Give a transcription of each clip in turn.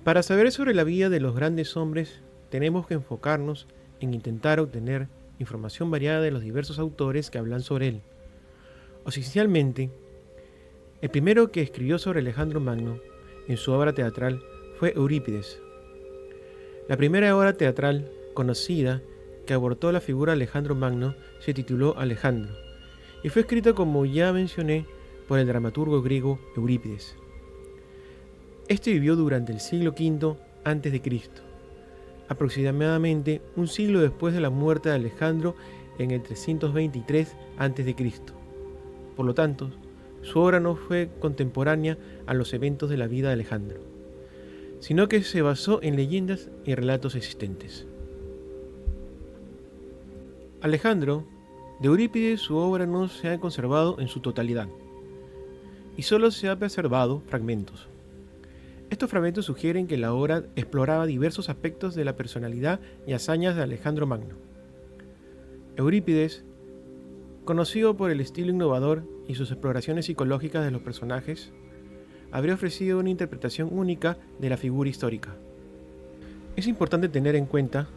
Para saber sobre la vida de los grandes hombres, tenemos que enfocarnos en intentar obtener información variada de los diversos autores que hablan sobre él. Oficialmente, el primero que escribió sobre Alejandro Magno en su obra teatral fue Eurípides. La primera obra teatral conocida que abordó la figura de Alejandro Magno se tituló Alejandro y fue escrita, como ya mencioné, por el dramaturgo griego Eurípides. Este vivió durante el siglo V a.C., aproximadamente un siglo después de la muerte de Alejandro en el 323 a.C. Por lo tanto, su obra no fue contemporánea a los eventos de la vida de Alejandro, sino que se basó en leyendas y relatos existentes. Alejandro, de Eurípides, su obra no se ha conservado en su totalidad, y solo se han preservado fragmentos. Estos fragmentos sugieren que la obra exploraba diversos aspectos de la personalidad y hazañas de Alejandro Magno. Eurípides, conocido por el estilo innovador y sus exploraciones psicológicas de los personajes, habría ofrecido una interpretación única de la figura histórica. Es importante tener en cuenta,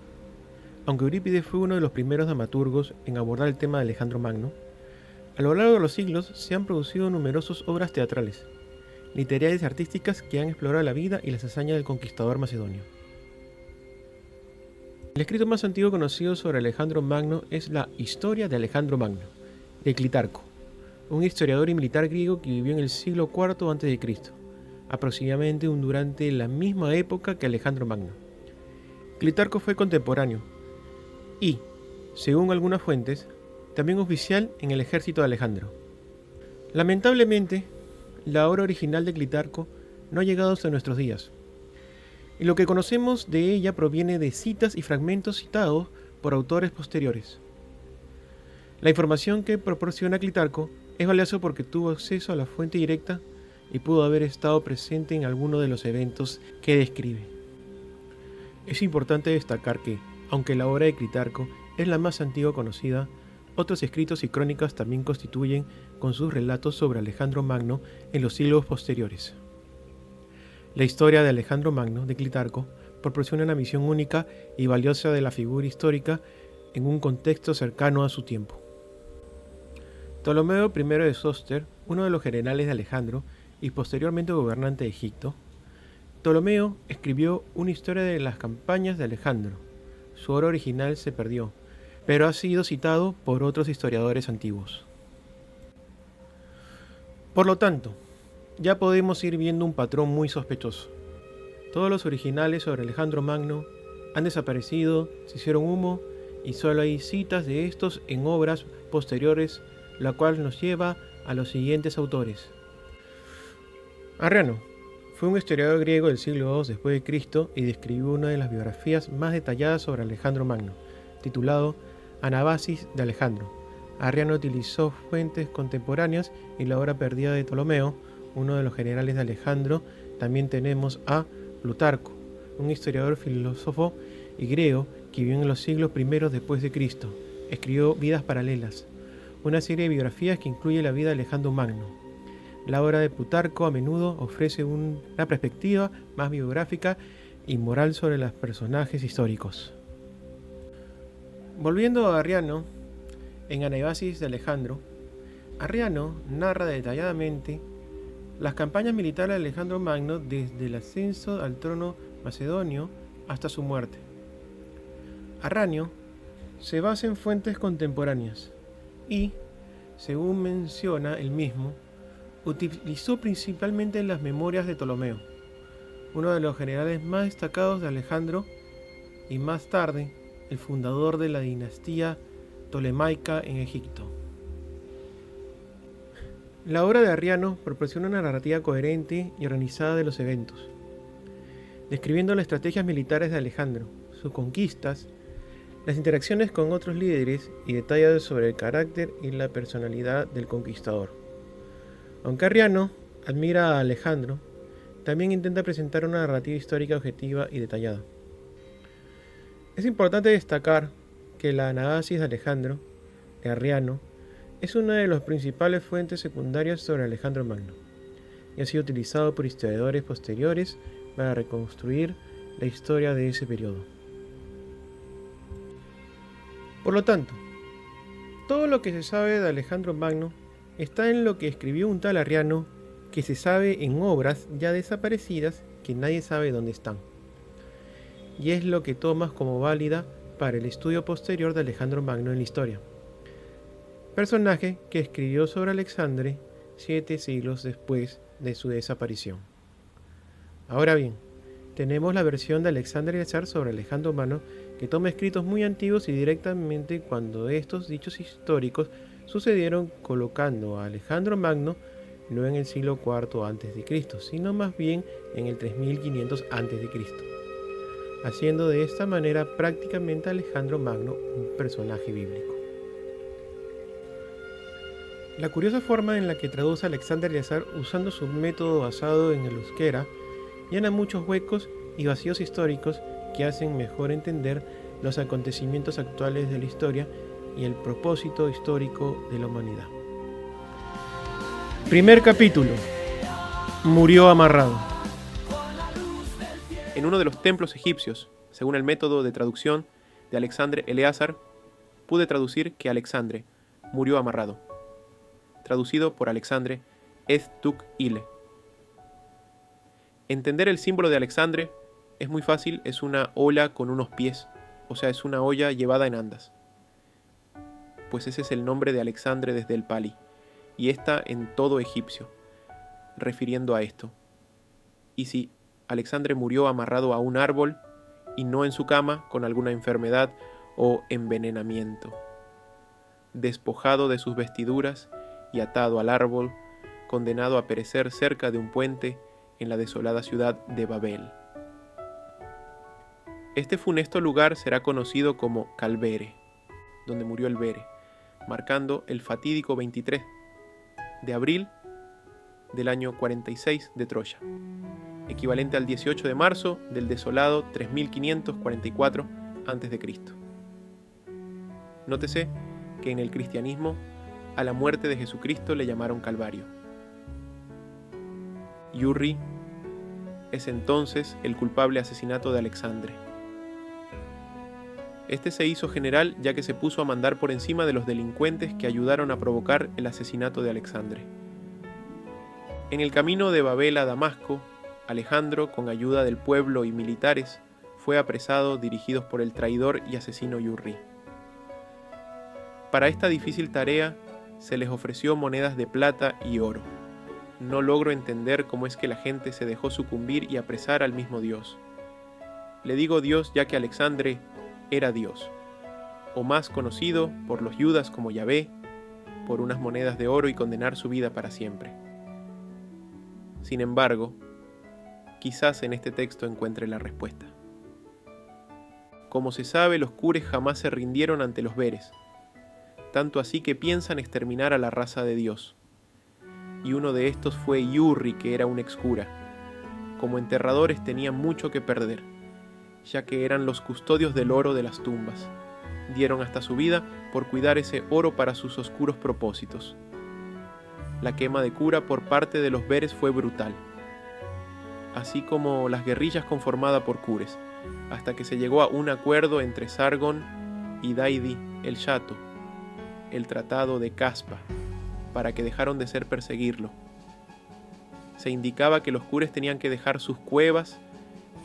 aunque Eurípides fue uno de los primeros dramaturgos en abordar el tema de Alejandro Magno, a lo largo de los siglos se han producido numerosas obras teatrales, literarias y artísticas que han explorado la vida y las hazañas del conquistador macedonio. El escrito más antiguo conocido sobre Alejandro Magno es la Historia de Alejandro Magno, de Clitarco, un historiador y militar griego que vivió en el siglo IV a.C., aproximadamente durante la misma época que Alejandro Magno. Clitarco fue contemporáneo y, según algunas fuentes, también oficial en el ejército de Alejandro. Lamentablemente, la obra original de Clitarco no ha llegado hasta nuestros días, y lo que conocemos de ella proviene de citas y fragmentos citados por autores posteriores. La información que proporciona Clitarco es valiosa porque tuvo acceso a la fuente directa y pudo haber estado presente en alguno de los eventos que describe. Es importante destacar que, aunque la obra de Clitarco es la más antigua conocida, otros escritos y crónicas también constituyen con sus relatos sobre Alejandro Magno en los siglos posteriores. La historia de Alejandro Magno de Clitarco proporciona una visión única y valiosa de la figura histórica en un contexto cercano a su tiempo. Ptolomeo I de Sóster, uno de los generales de Alejandro y posteriormente gobernante de Egipto, Ptolomeo escribió una historia de las campañas de Alejandro. Su obra original se perdió, pero ha sido citado por otros historiadores antiguos. Por lo tanto, ya podemos ir viendo un patrón muy sospechoso. Todos los originales sobre Alejandro Magno han desaparecido, se hicieron humo y solo hay citas de estos en obras posteriores, la cual nos lleva a los siguientes autores. Arriano fue un historiador griego del siglo II después de Cristo y describió una de las biografías más detalladas sobre Alejandro Magno, titulado Anabasis de Alejandro. Arriano utilizó fuentes contemporáneas y la obra perdida de Ptolomeo, uno de los generales de Alejandro. También tenemos a Plutarco, un historiador, filósofo y griego que vivió en los siglos primeros después de Cristo. Escribió Vidas Paralelas, una serie de biografías que incluye la vida de Alejandro Magno. La obra de Plutarco a menudo ofrece una perspectiva más biográfica y moral sobre los personajes históricos. Volviendo a Arriano, en Anabasis de Alejandro, Arriano narra detalladamente las campañas militares de Alejandro Magno desde el ascenso al trono macedonio hasta su muerte. Arriano se basa en fuentes contemporáneas y, según menciona él mismo, utilizó principalmente las memorias de Ptolomeo, uno de los generales más destacados de Alejandro y más tarde el fundador de la dinastía tolemaica en Egipto. La obra de Arriano proporciona una narrativa coherente y organizada de los eventos, describiendo las estrategias militares de Alejandro, sus conquistas, las interacciones con otros líderes y detalles sobre el carácter y la personalidad del conquistador. Aunque Arriano admira a Alejandro, también intenta presentar una narrativa histórica objetiva y detallada. Es importante destacar que la Anabasis de Alejandro, de Arriano, es una de las principales fuentes secundarias sobre Alejandro Magno y ha sido utilizado por historiadores posteriores para reconstruir la historia de ese periodo. Por lo tanto, todo lo que se sabe de Alejandro Magno está en lo que escribió un tal Arriano, que se sabe en obras ya desaparecidas que nadie sabe dónde están. Y es lo que tomas como válida para el estudio posterior de Alejandro Magno en la historia. Personaje que escribió sobre Alexandre 7 siglos después de su desaparición. Ahora bien, tenemos la versión de Alexandre el Zar sobre Alejandro Magno, que toma escritos muy antiguos y directamente cuando estos dichos históricos sucedieron, colocando a Alejandro Magno no en el siglo IV a.C., sino más bien en el 3500 a.C., haciendo de esta manera prácticamente a Alejandro Magno un personaje bíblico. La curiosa forma en la que traduce Alexander el Zar usando su método basado en el euskera llena muchos huecos y vacíos históricos que hacen mejor entender los acontecimientos actuales de la historia y el propósito histórico de la humanidad. Primer capítulo. Murió amarrado. En uno de los templos egipcios, según el método de traducción de Alexandre Eleazar, pude traducir que Alexandre murió amarrado. Traducido por Alexandre Ez Tuk Ile. Entender el símbolo de Alexandre es muy fácil, es una ola con unos pies, o sea, es una olla llevada en andas. Pues ese es el nombre de Alexandre desde el Pali, y está en todo egipcio, refiriendo a esto. Y si Alexandre murió amarrado a un árbol, y no en su cama con alguna enfermedad o envenenamiento, despojado de sus vestiduras y atado al árbol, condenado a perecer cerca de un puente en la desolada ciudad de Babel. Este funesto lugar será conocido como Calvere, donde murió el Bere, marcando el fatídico 23 de abril del año 46 de Troya, equivalente al 18 de marzo del desolado 3544 a.C. Nótese que en el cristianismo a la muerte de Jesucristo le llamaron Calvario. Yurri es entonces el culpable asesinato de Alexandre. Este se hizo general ya que se puso a mandar por encima de los delincuentes que ayudaron a provocar el asesinato de Alexandre. En el camino de Babel a Damasco, Alejandro, con ayuda del pueblo y militares, fue apresado dirigidos por el traidor y asesino Yurri. Para esta difícil tarea se les ofreció monedas de plata y oro. No logro entender cómo es que la gente se dejó sucumbir y apresar al mismo Dios. Le digo Dios ya que Alexandre era Dios, o más conocido por los Judas como Yahvé, por unas monedas de oro y condenar su vida para siempre. Sin embargo, quizás en este texto encuentre la respuesta. Como se sabe, los cures jamás se rindieron ante los Beres, tanto así que piensan exterminar a la raza de Dios. Y uno de estos fue Yurri, que era un excura. Como enterradores tenían mucho que perder, ya que eran los custodios del oro de las tumbas. Dieron hasta su vida por cuidar ese oro para sus oscuros propósitos. La quema de cura por parte de los Beres fue brutal, así como las guerrillas conformadas por cures, hasta que se llegó a un acuerdo entre Sargon y Daidi el Chato, el tratado de Caspa, para que dejaron de ser perseguirlo. Se indicaba que los cures tenían que dejar sus cuevas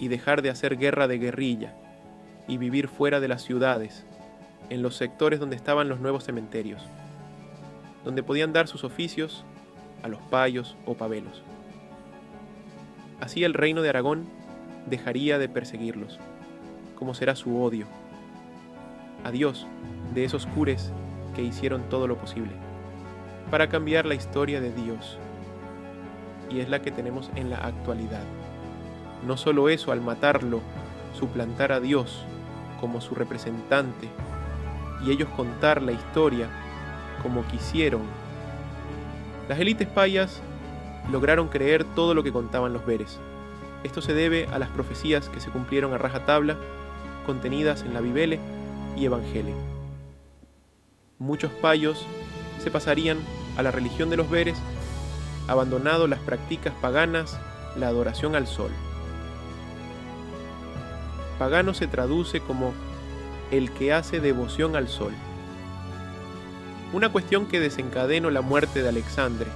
y dejar de hacer guerra de guerrilla, y vivir fuera de las ciudades, en los sectores donde estaban los nuevos cementerios, donde podían dar sus oficios a los payos o pabelos. Así el reino de Aragón dejaría de perseguirlos, como será su odio. Adiós de esos cures que hicieron todo lo posible para cambiar la historia de Dios, y es la que tenemos en la actualidad. No solo eso, al matarlo, suplantar a Dios como su representante y ellos contar la historia como quisieron. Las élites payas lograron creer todo lo que contaban los Beres. Esto se debe a las profecías que se cumplieron a rajatabla, contenidas en la Bibele y Evangelio. Muchos payos se pasarían a la religión de los Beres, abandonado las prácticas paganas, la adoración al sol. pagano se traduce como el que hace devoción al sol. Una cuestión que desencadenó la muerte de Alexandre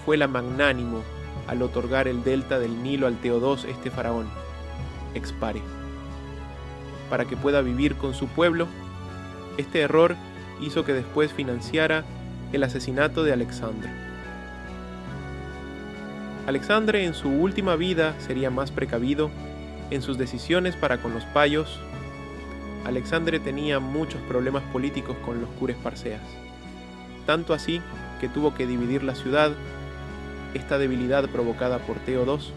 fue la magnánimo al otorgar el delta del Nilo al Teodos, este faraón, expare. Para que pueda vivir con su pueblo, este error hizo que después financiara el asesinato de Alexandre. Alexandre en su última vida sería más precavido en sus decisiones para con los payos. Alexandre tenía muchos problemas políticos con los cures parseas, tanto así que tuvo que dividir la ciudad. Esta debilidad provocada por Teodos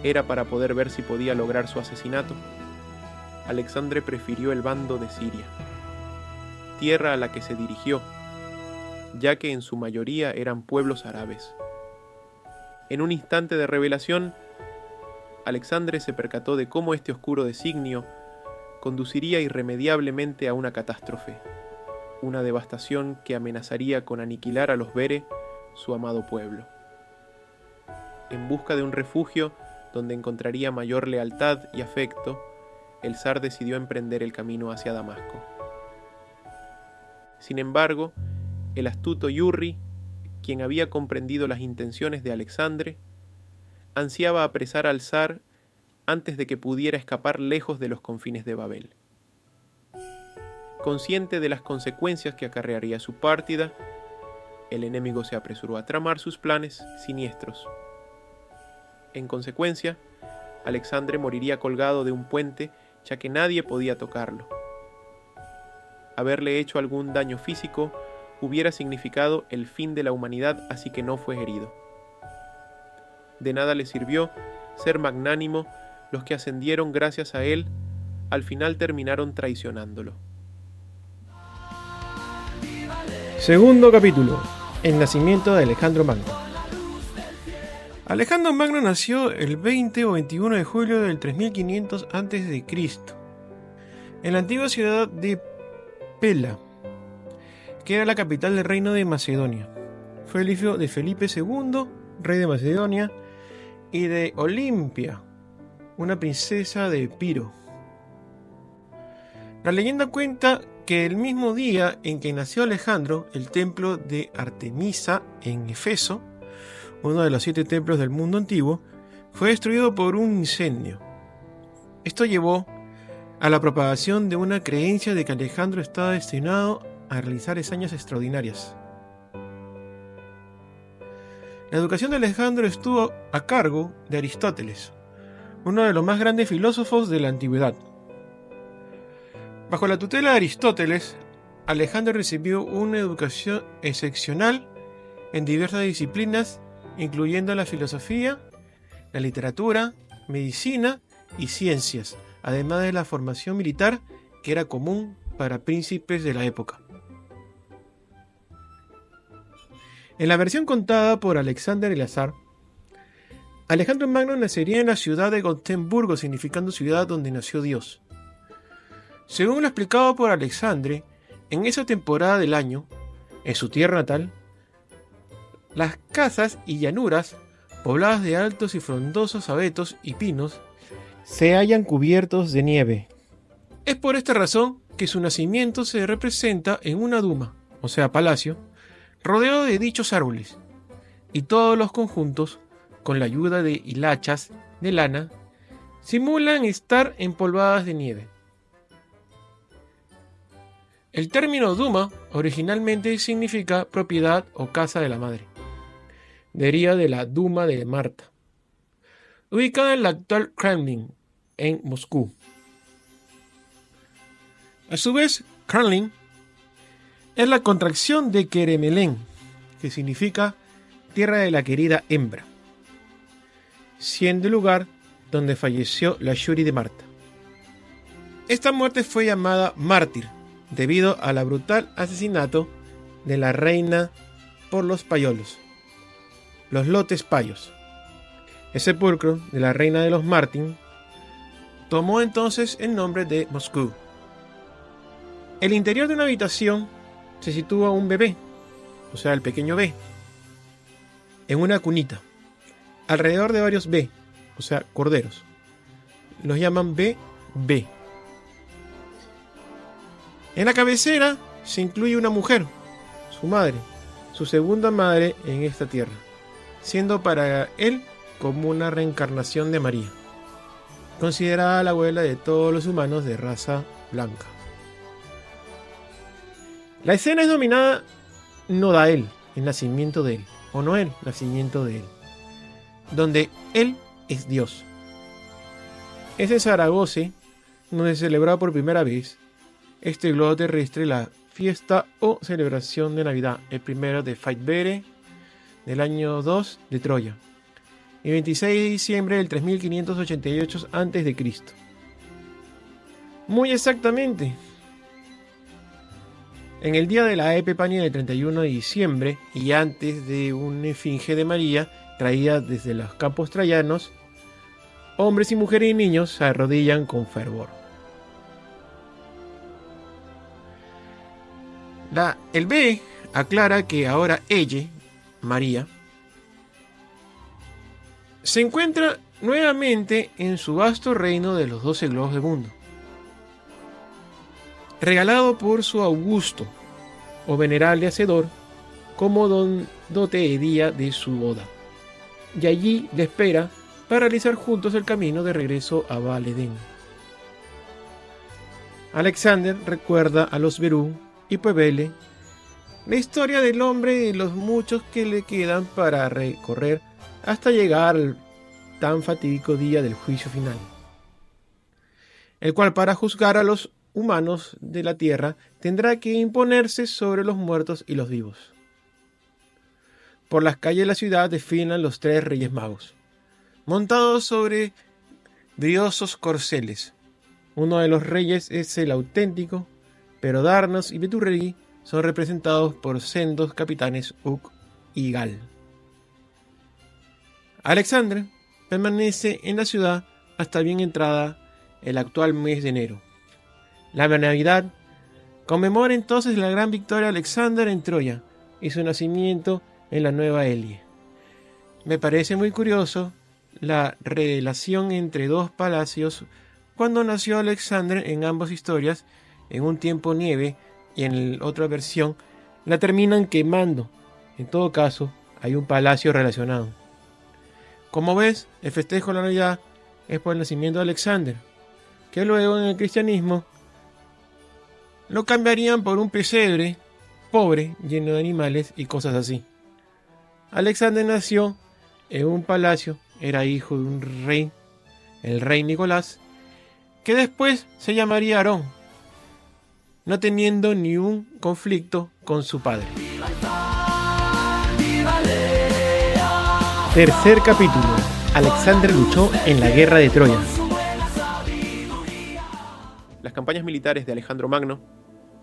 era para poder ver si podía lograr su asesinato. Alexandre prefirió el bando de Siria, tierra a la que se dirigió, ya que en su mayoría eran pueblos árabes. En un instante de revelación, Alexandre se percató de cómo este oscuro designio conduciría irremediablemente a una catástrofe, una devastación que amenazaría con aniquilar a los Bere, su amado pueblo. En busca de un refugio donde encontraría mayor lealtad y afecto, el zar decidió emprender el camino hacia Damasco. Sin embargo, el astuto Yurri, quien había comprendido las intenciones de Alexandre, ansiaba apresar al zar antes de que pudiera escapar lejos de los confines de Babel. Consciente de las consecuencias que acarrearía su partida, el enemigo se apresuró a tramar sus planes siniestros. En consecuencia, Alexandre moriría colgado de un puente, ya que nadie podía tocarlo. Haberle hecho algún daño físico hubiera significado el fin de la humanidad, así que no fue herido. De nada le sirvió ser magnánimo. Los que ascendieron gracias a él, al final terminaron traicionándolo. Segundo capítulo. El nacimiento de Alejandro Magno. Alejandro Magno nació el 20 o 21 de julio del 3500 a.C. en la antigua ciudad de Pela, que era la capital del reino de Macedonia. Fue el hijo de Felipe II, rey de Macedonia, y de Olimpia, una princesa de Epiro. La leyenda cuenta que el mismo día en que nació Alejandro, el templo de Artemisa en Efeso, uno de los 7 templos del mundo antiguo, fue destruido por un incendio. Esto llevó a la propagación de una creencia de que Alejandro estaba destinado a realizar hazañas extraordinarias. La educación de Alejandro estuvo a cargo de Aristóteles, uno de los más grandes filósofos de la antigüedad. Bajo la tutela de Aristóteles, Alejandro recibió una educación excepcional en diversas disciplinas, incluyendo la filosofía, la literatura, medicina y ciencias, además de la formación militar que era común para príncipes de la época. En la versión contada por Alexander el Azar, Alejandro Magno nacería en la ciudad de Gotemburgo, significando ciudad donde nació Dios. Según lo explicado por Alexandre, en esa temporada del año, en su tierra natal, las casas y llanuras, pobladas de altos y frondosos abetos y pinos, se hallan cubiertos de nieve. Es por esta razón que su nacimiento se representa en una duma, o sea palacio, rodeado de dichos árboles, y todos los conjuntos, con la ayuda de hilachas de lana, simulan estar empolvadas de nieve. El término duma originalmente significa propiedad o casa de la madre. Deriva de la Duma de Marta, ubicada en el actual Kremlin, en Moscú. A su vez, Kremlin es la contracción de Keremelén, que significa tierra de la querida hembra, siendo el lugar donde falleció la Shuri de Marta. Esta muerte fue llamada mártir debido al brutal asesinato de la reina por los payolos, los lotes payos. El sepulcro de la reina de los Mártin tomó entonces el nombre de Moscú. En el interior de una habitación se sitúa un bebé, o sea el pequeño B, en una cunita, alrededor de varios B, o sea corderos. Los llaman B B. En la cabecera se incluye una mujer, su madre, su segunda madre en esta tierra, siendo para él como una reencarnación de María, considerada la abuela de todos los humanos de raza blanca. La escena es dominada Nodael, el nacimiento de él, o Noel, nacimiento de él, donde él es Dios. Es en Zaragoza donde se celebraba por primera vez este globo terrestre la fiesta o celebración de Navidad, el primero de Faidbere del año 2 de Troya, y 26 de diciembre del 3588 a.C. Muy exactamente, en el día de la Epifania del 31 de diciembre y antes de una esfinge de María traída desde los campos troyanos, hombres y mujeres y niños se arrodillan con fervor. El B aclara que ahora ella, María, se encuentra nuevamente en su vasto reino de los 12 globos del mundo, regalado por su augusto o venerable hacedor como dote de día de su boda, y allí le espera para realizar juntos el camino de regreso a Val-Edén. Alexander recuerda a los Berú y Puebele la historia del hombre y los muchos que le quedan para recorrer hasta llegar al tan fatídico día del juicio final, el cual para juzgar a los humanos de la tierra tendrá que imponerse sobre los muertos y los vivos. Por las calles de la ciudad desfilan los 3 reyes magos, montados sobre briosos corceles. Uno de los reyes es el auténtico, pero Darnos y Beturregui son representados por sendos capitanes Uc y Gal. Alexander permanece en la ciudad hasta bien entrada el actual mes de enero. La Navidad conmemora entonces la gran victoria de Alexander en Troya y su nacimiento en la Nueva Elie. Me parece muy curioso la relación entre dos palacios cuando nació Alexander en ambas historias. En un tiempo nieve y en otra versión la terminan quemando. En todo caso, hay un palacio relacionado. Como ves, el festejo de la Navidad es por el nacimiento de Alexander, que luego en el cristianismo lo cambiarían por un pesebre pobre, lleno de animales y cosas así. Alexander nació en un palacio, era hijo de un rey, el rey Nicolás, que después se llamaría Aarón, no teniendo ni un conflicto con su padre. Tercer capítulo. Alexander luchó en la guerra de Troya. Las campañas militares de Alejandro Magno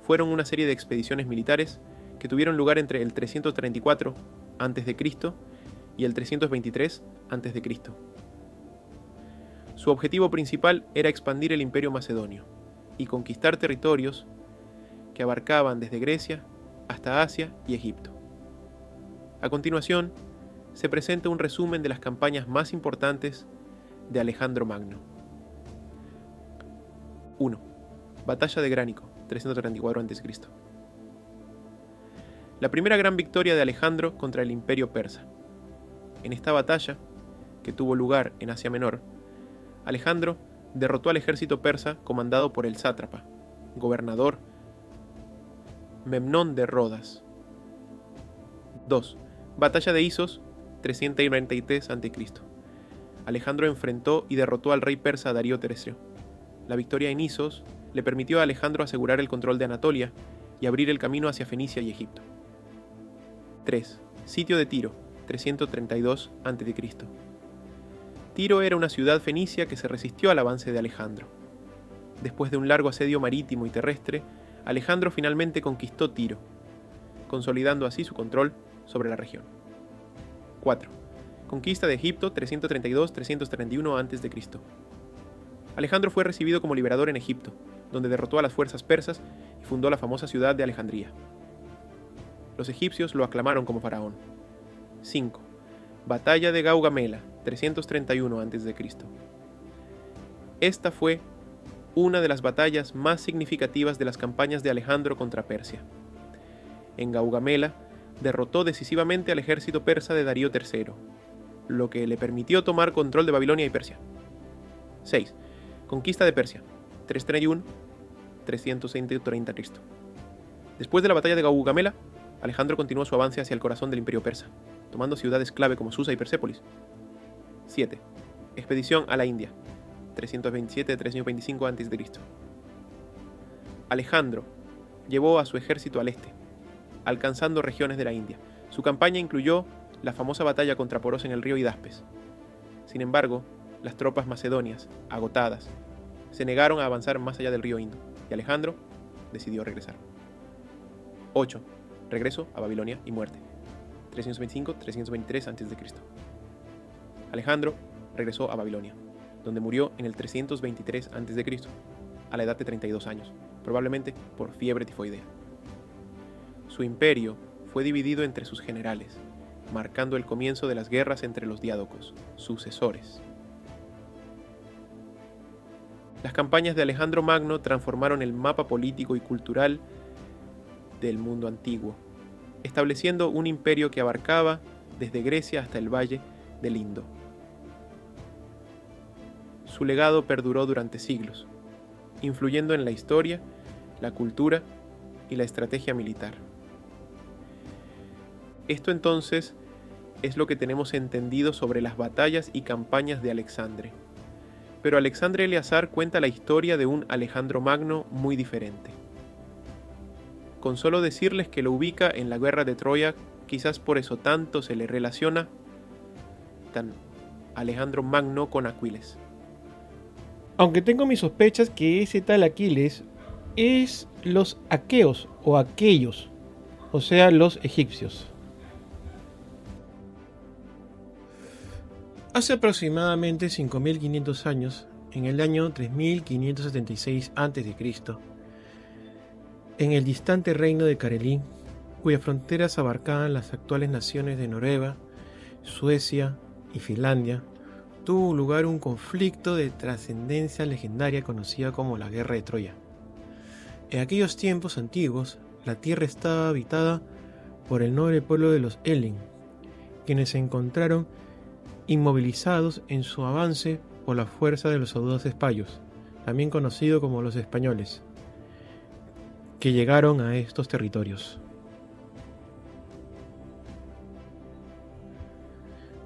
fueron una serie de expediciones militares que tuvieron lugar entre el 334 a.C. y el 323 a.C. Su objetivo principal era expandir el imperio macedonio y conquistar territorios que abarcaban desde Grecia hasta Asia y Egipto. A continuación, se presenta un resumen de las campañas más importantes de Alejandro Magno. 1. Batalla de Gránico, 334 a.C. La primera gran victoria de Alejandro contra el imperio persa. En esta batalla, que tuvo lugar en Asia Menor, Alejandro derrotó al ejército persa comandado por el sátrapa, gobernador Memnón de Rodas. 2. Batalla de Isos, 393 a.C. Alejandro enfrentó y derrotó al rey persa Darío III. La victoria en Isos le permitió a Alejandro asegurar el control de Anatolia y abrir el camino hacia Fenicia y Egipto. 3. Sitio de Tiro, 332 a.C. Tiro era una ciudad fenicia que se resistió al avance de Alejandro. Después de un largo asedio marítimo y terrestre, Alejandro finalmente conquistó Tiro, consolidando así su control sobre la región. 4. Conquista de Egipto 332-331 a.C. Alejandro fue recibido como liberador en Egipto, donde derrotó a las fuerzas persas y fundó la famosa ciudad de Alejandría. Los egipcios lo aclamaron como faraón. 5. Batalla de Gaugamela, 331 a.C. Esta fue una de las batallas más significativas de las campañas de Alejandro contra Persia. En Gaugamela, derrotó decisivamente al ejército persa de Darío III, lo que le permitió tomar control de Babilonia y Persia. 6. Conquista de Persia, 331-330 Cristo. Después de la batalla de Gaugamela, Alejandro continuó su avance hacia el corazón del imperio persa, tomando ciudades clave como Susa y Persépolis. 7. Expedición a la India, 327-325 a.C. Alejandro llevó a su ejército al este, alcanzando regiones de la India. Su campaña incluyó la famosa batalla contra Poros en el río Hidaspes. Sin embargo, las tropas macedonias, agotadas, se negaron a avanzar más allá del río Indo, y Alejandro decidió regresar. 8. Regreso a Babilonia y muerte, 325-323 a.C. Alejandro regresó a Babilonia, donde murió en el 323 a.C., a la edad de 32 años, probablemente por fiebre tifoidea. Su imperio fue dividido entre sus generales, marcando el comienzo de las guerras entre los diádocos, sucesores. Las campañas de Alejandro Magno transformaron el mapa político y cultural del mundo antiguo, estableciendo un imperio que abarcaba desde Grecia hasta el valle del Indo. Su legado perduró durante siglos, influyendo en la historia, la cultura y la estrategia militar. Esto entonces es lo que tenemos entendido sobre las batallas y campañas de Alexandre. Pero Alexandre Eleazar cuenta la historia de un Alejandro Magno muy diferente. Con solo decirles que lo ubica en la guerra de Troya, quizás por eso tanto se le relaciona tan Alejandro Magno con Aquiles. Aunque tengo mis sospechas que ese tal Aquiles es los aqueos o aquellos, o sea, los egipcios. Hace aproximadamente 5.500 años, en el año 3576 a.C., en el distante reino de Karelí, cuyas fronteras abarcaban las actuales naciones de Noruega, Suecia y Finlandia, tuvo lugar un conflicto de trascendencia legendaria conocida como la Guerra de Troya. En aquellos tiempos antiguos, la tierra estaba habitada por el noble pueblo de los Elen, quienes se encontraron inmovilizados en su avance por la fuerza de los audaces payos, también conocidos como los españoles, que llegaron a estos territorios.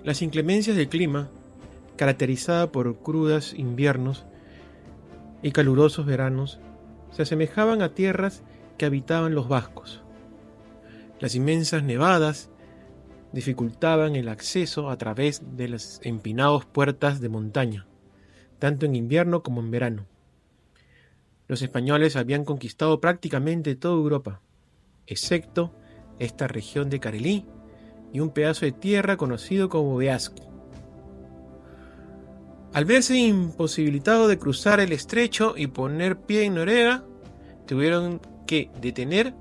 Las inclemencias del clima, caracterizada por crudos inviernos y calurosos veranos, se asemejaban a tierras que habitaban los vascos. Las inmensas nevadas dificultaban el acceso a través de las empinadas puertas de montaña, tanto en invierno como en verano. Los españoles habían conquistado prácticamente toda Europa, excepto esta región de Karelí y un pedazo de tierra conocido como Beasco. Al verse imposibilitado de cruzar el estrecho y poner pie en Noruega, tuvieron que detener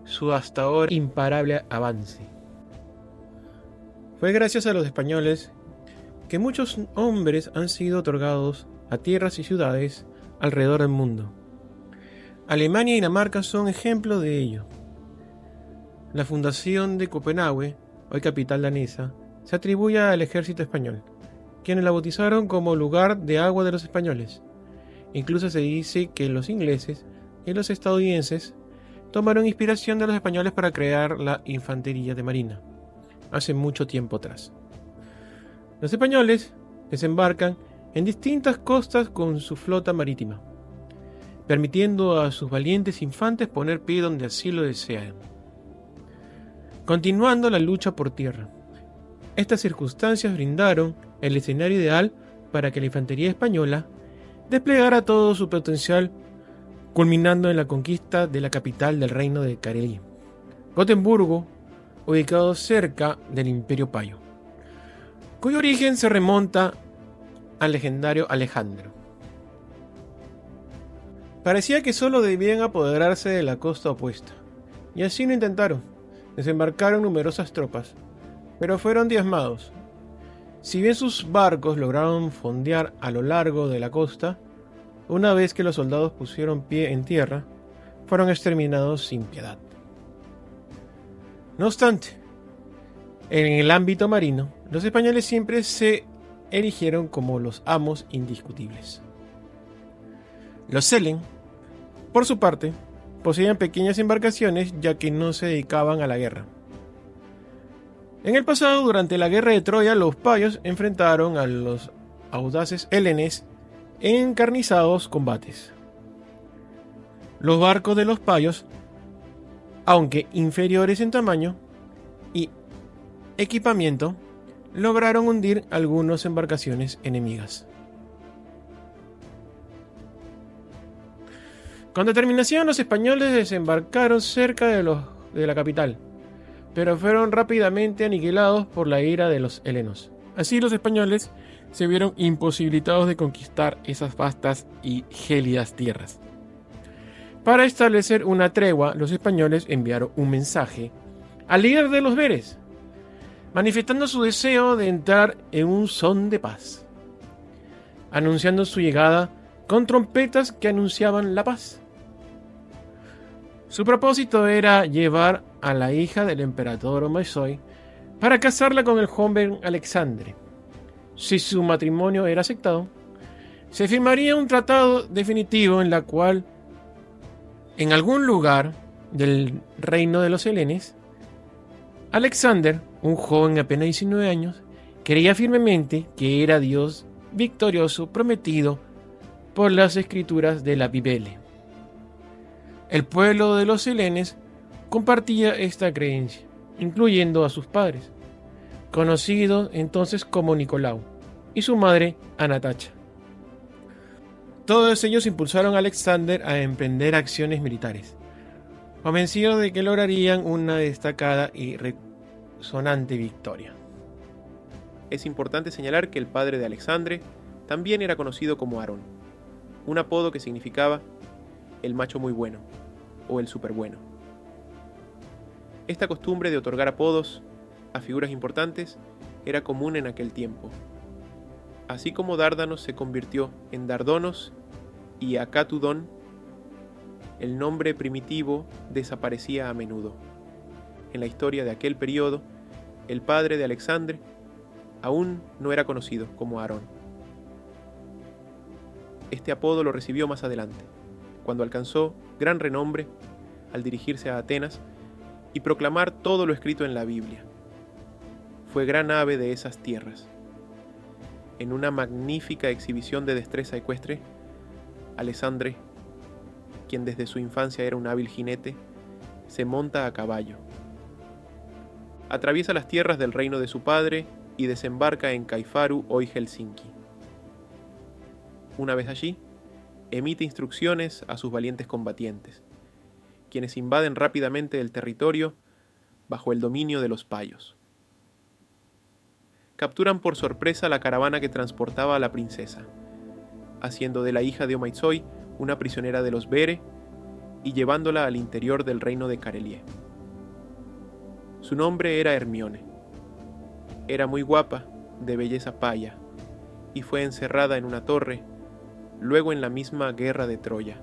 su hasta ahora imparable avance. Fue gracias a los españoles que muchos hombres han sido otorgados a tierras y ciudades alrededor del mundo. Alemania y Dinamarca son ejemplos de ello. La fundación de Copenhague, hoy capital danesa, se atribuye al ejército español, quienes la bautizaron como lugar de agua de los españoles. Incluso se dice que los ingleses y los estadounidenses tomaron inspiración de los españoles para crear la infantería de marina, hace mucho tiempo atrás. Los españoles desembarcan en distintas costas con su flota marítima, permitiendo a sus valientes infantes poner pie donde así lo desearan, continuando la lucha por tierra. Estas circunstancias brindaron el escenario ideal para que la infantería española desplegara todo su potencial, culminando en la conquista de la capital del reino de Karelí, Gotemburgo, ubicado cerca del Imperio Payo, cuyo origen se remonta al legendario Alejandro. Parecía que solo debían apoderarse de la costa opuesta, y así lo intentaron. Desembarcaron numerosas tropas, pero fueron diezmados. Si bien sus barcos lograron fondear a lo largo de la costa, una vez que los soldados pusieron pie en tierra, fueron exterminados sin piedad. No obstante, en el ámbito marino, los españoles siempre se erigieron como los amos indiscutibles. Los Selen, por su parte, poseían pequeñas embarcaciones ya que no se dedicaban a la guerra. En el pasado, durante la guerra de Troya, los payos enfrentaron a los audaces helenes en encarnizados combates. Los barcos de los payos, aunque inferiores en tamaño y equipamiento, lograron hundir algunas embarcaciones enemigas. Con determinación, los españoles desembarcaron cerca de la capital, pero fueron rápidamente aniquilados por la ira de los helenos. Así, los españoles se vieron imposibilitados de conquistar esas vastas y gélidas tierras. Para establecer una tregua, los españoles enviaron un mensaje al líder de los beres, manifestando su deseo de entrar en un son de paz, anunciando su llegada con trompetas que anunciaban la paz. Su propósito era llevar a la hija del emperador Omaizoi para casarla con el joven Alexandre. Si su matrimonio era aceptado, se firmaría un tratado definitivo en la cual, en algún lugar del reino de los helenes, Alexander, un joven de apenas 19 años, creía firmemente que era Dios victorioso prometido por las escrituras de la Biblia. El pueblo de los helenes compartía esta creencia, incluyendo a sus padres, conocidos entonces como Nicolau, y su madre Anatacha. Todos ellos impulsaron a Alexander a emprender acciones militares, convencidos de que lograrían una destacada y resonante victoria. Es importante señalar que el padre de Alexandre también era conocido como Aarón, un apodo que significaba el macho muy bueno o el súper bueno. Esta costumbre de otorgar apodos a figuras importantes era común en aquel tiempo. Así como Dárdanos se convirtió en Dardonos y Acatudón, el nombre primitivo desaparecía a menudo. En la historia de aquel periodo, el padre de Alexandre aún no era conocido como Aarón. Este apodo lo recibió más adelante, cuando alcanzó gran renombre al dirigirse a Atenas y proclamar todo lo escrito en la Biblia. Fue gran ave de esas tierras. En una magnífica exhibición de destreza ecuestre, Alexandre, quien desde su infancia era un hábil jinete, se monta a caballo. Atraviesa las tierras del reino de su padre y desembarca en Kaifaru, hoy Helsinki. Una vez allí, emite instrucciones a sus valientes combatientes, quienes invaden rápidamente el territorio bajo el dominio de los payos. Capturan por sorpresa la caravana que transportaba a la princesa, haciendo de la hija de Omaizoi una prisionera de los Bere y llevándola al interior del reino de Carelie. Su nombre era Hermione. Era muy guapa, de belleza paya, y fue encerrada en una torre, luego en la misma guerra de Troya.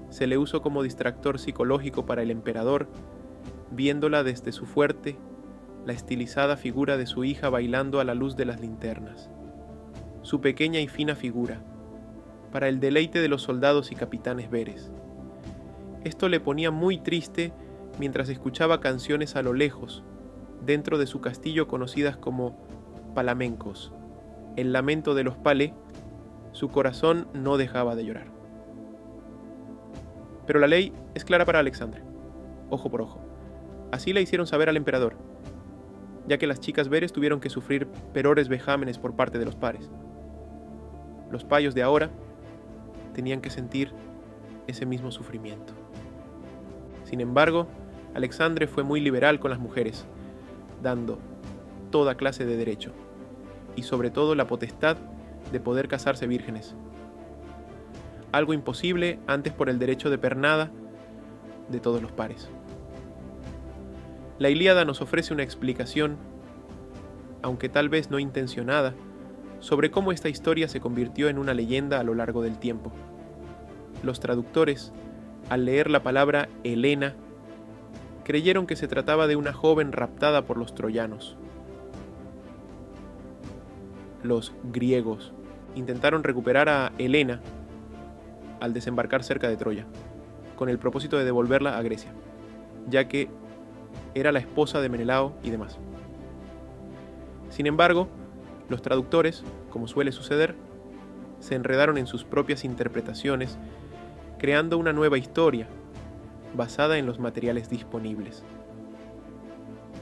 Se le usó como distractor psicológico para el emperador, viéndola desde su fuerte, la estilizada figura de su hija bailando a la luz de las linternas. Su pequeña y fina figura, para el deleite de los soldados y capitanes beres. Esto le ponía muy triste mientras escuchaba canciones a lo lejos, dentro de su castillo conocidas como palamencos, el lamento de los palé. Su corazón no dejaba de llorar. Pero la ley es clara para Alexandre, ojo por ojo. Así le hicieron saber al emperador, ya que las chicas beres tuvieron que sufrir peores vejámenes por parte de los pares. Los payos de ahora tenían que sentir ese mismo sufrimiento. Sin embargo, Alexandre fue muy liberal con las mujeres, dando toda clase de derecho, y sobre todo la potestad de poder casarse vírgenes. Algo imposible antes por el derecho de pernada de todos los pares. La Ilíada nos ofrece una explicación, aunque tal vez no intencionada, sobre cómo esta historia se convirtió en una leyenda a lo largo del tiempo. Los traductores, al leer la palabra Helena, creyeron que se trataba de una joven raptada por los troyanos. Los griegos intentaron recuperar a Helena al desembarcar cerca de Troya, con el propósito de devolverla a Grecia, ya que era la esposa de Menelao y demás. Sin embargo, los traductores, como suele suceder, se enredaron en sus propias interpretaciones, creando una nueva historia basada en los materiales disponibles.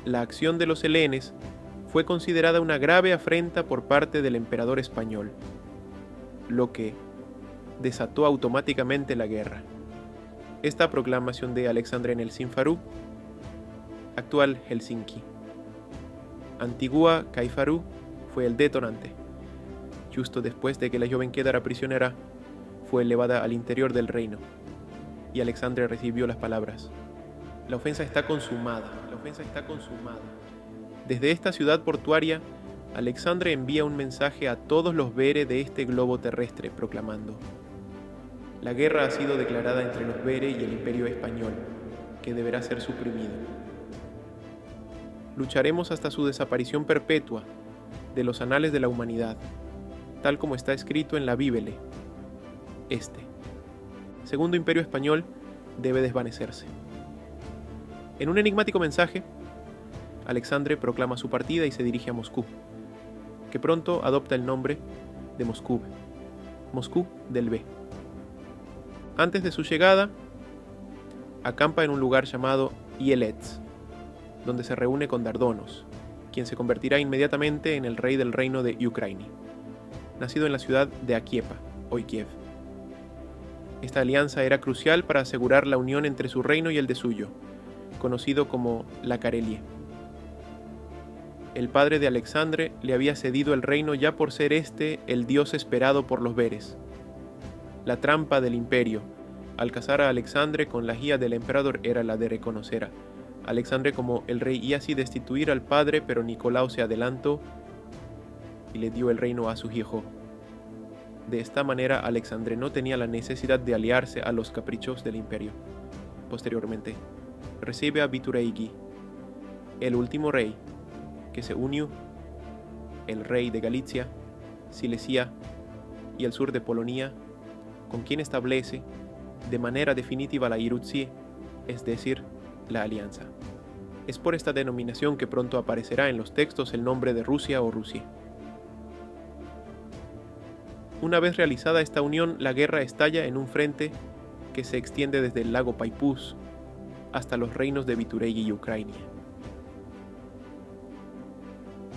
La acción de los helenes fue considerada una grave afrenta por parte del emperador español, lo que desató automáticamente la guerra. Esta proclamación de Alexandre en el Sinfarú, actual Helsinki. Antigua Caifarú fue el detonante. Justo después de que la joven quedara prisionera, fue elevada al interior del reino, y Alexandre recibió las palabras: la ofensa está consumada, la ofensa está consumada. Desde esta ciudad portuaria, Alexandre envía un mensaje a todos los Vere de este globo terrestre, proclamando: la guerra ha sido declarada entre los Vere y el Imperio Español, que deberá ser suprimido. Lucharemos hasta su desaparición perpetua de los anales de la humanidad, tal como está escrito en la Bíblia. Este Segundo Imperio Español debe desvanecerse. En un enigmático mensaje, Alexandre proclama su partida y se dirige a Moscú, que pronto adopta el nombre de Moscú del Ve. Antes de su llegada, acampa en un lugar llamado Yelets, donde se reúne con Dardanos, quien se convertirá inmediatamente en el rey del reino de Ucrania, nacido en la ciudad de Akiepa, hoy Kiev. Esta alianza era crucial para asegurar la unión entre su reino y el de suyo, conocido como la Carelia. El padre de Alexandre le había cedido el reino ya por ser este el dios esperado por los Veres. La trampa del imperio, al casar a Alexandre con la hija del emperador, era la de reconocer a Alexandre como el rey y así destituir al padre, pero Nicolao se adelantó y le dio el reino a su hijo. De esta manera, Alexandre no tenía la necesidad de aliarse a los caprichos del imperio. Posteriormente, recibe a Bitureigi, el último rey, que se unió, el rey de Galicia, Silesia y el sur de Polonia, con quien establece de manera definitiva la Irutsie, es decir, la alianza. Es por esta denominación que pronto aparecerá en los textos el nombre de Rusia o Rusia. Una vez realizada esta unión, la guerra estalla en un frente que se extiende desde el lago Paipus hasta los reinos de Bitureigi y Ucrania.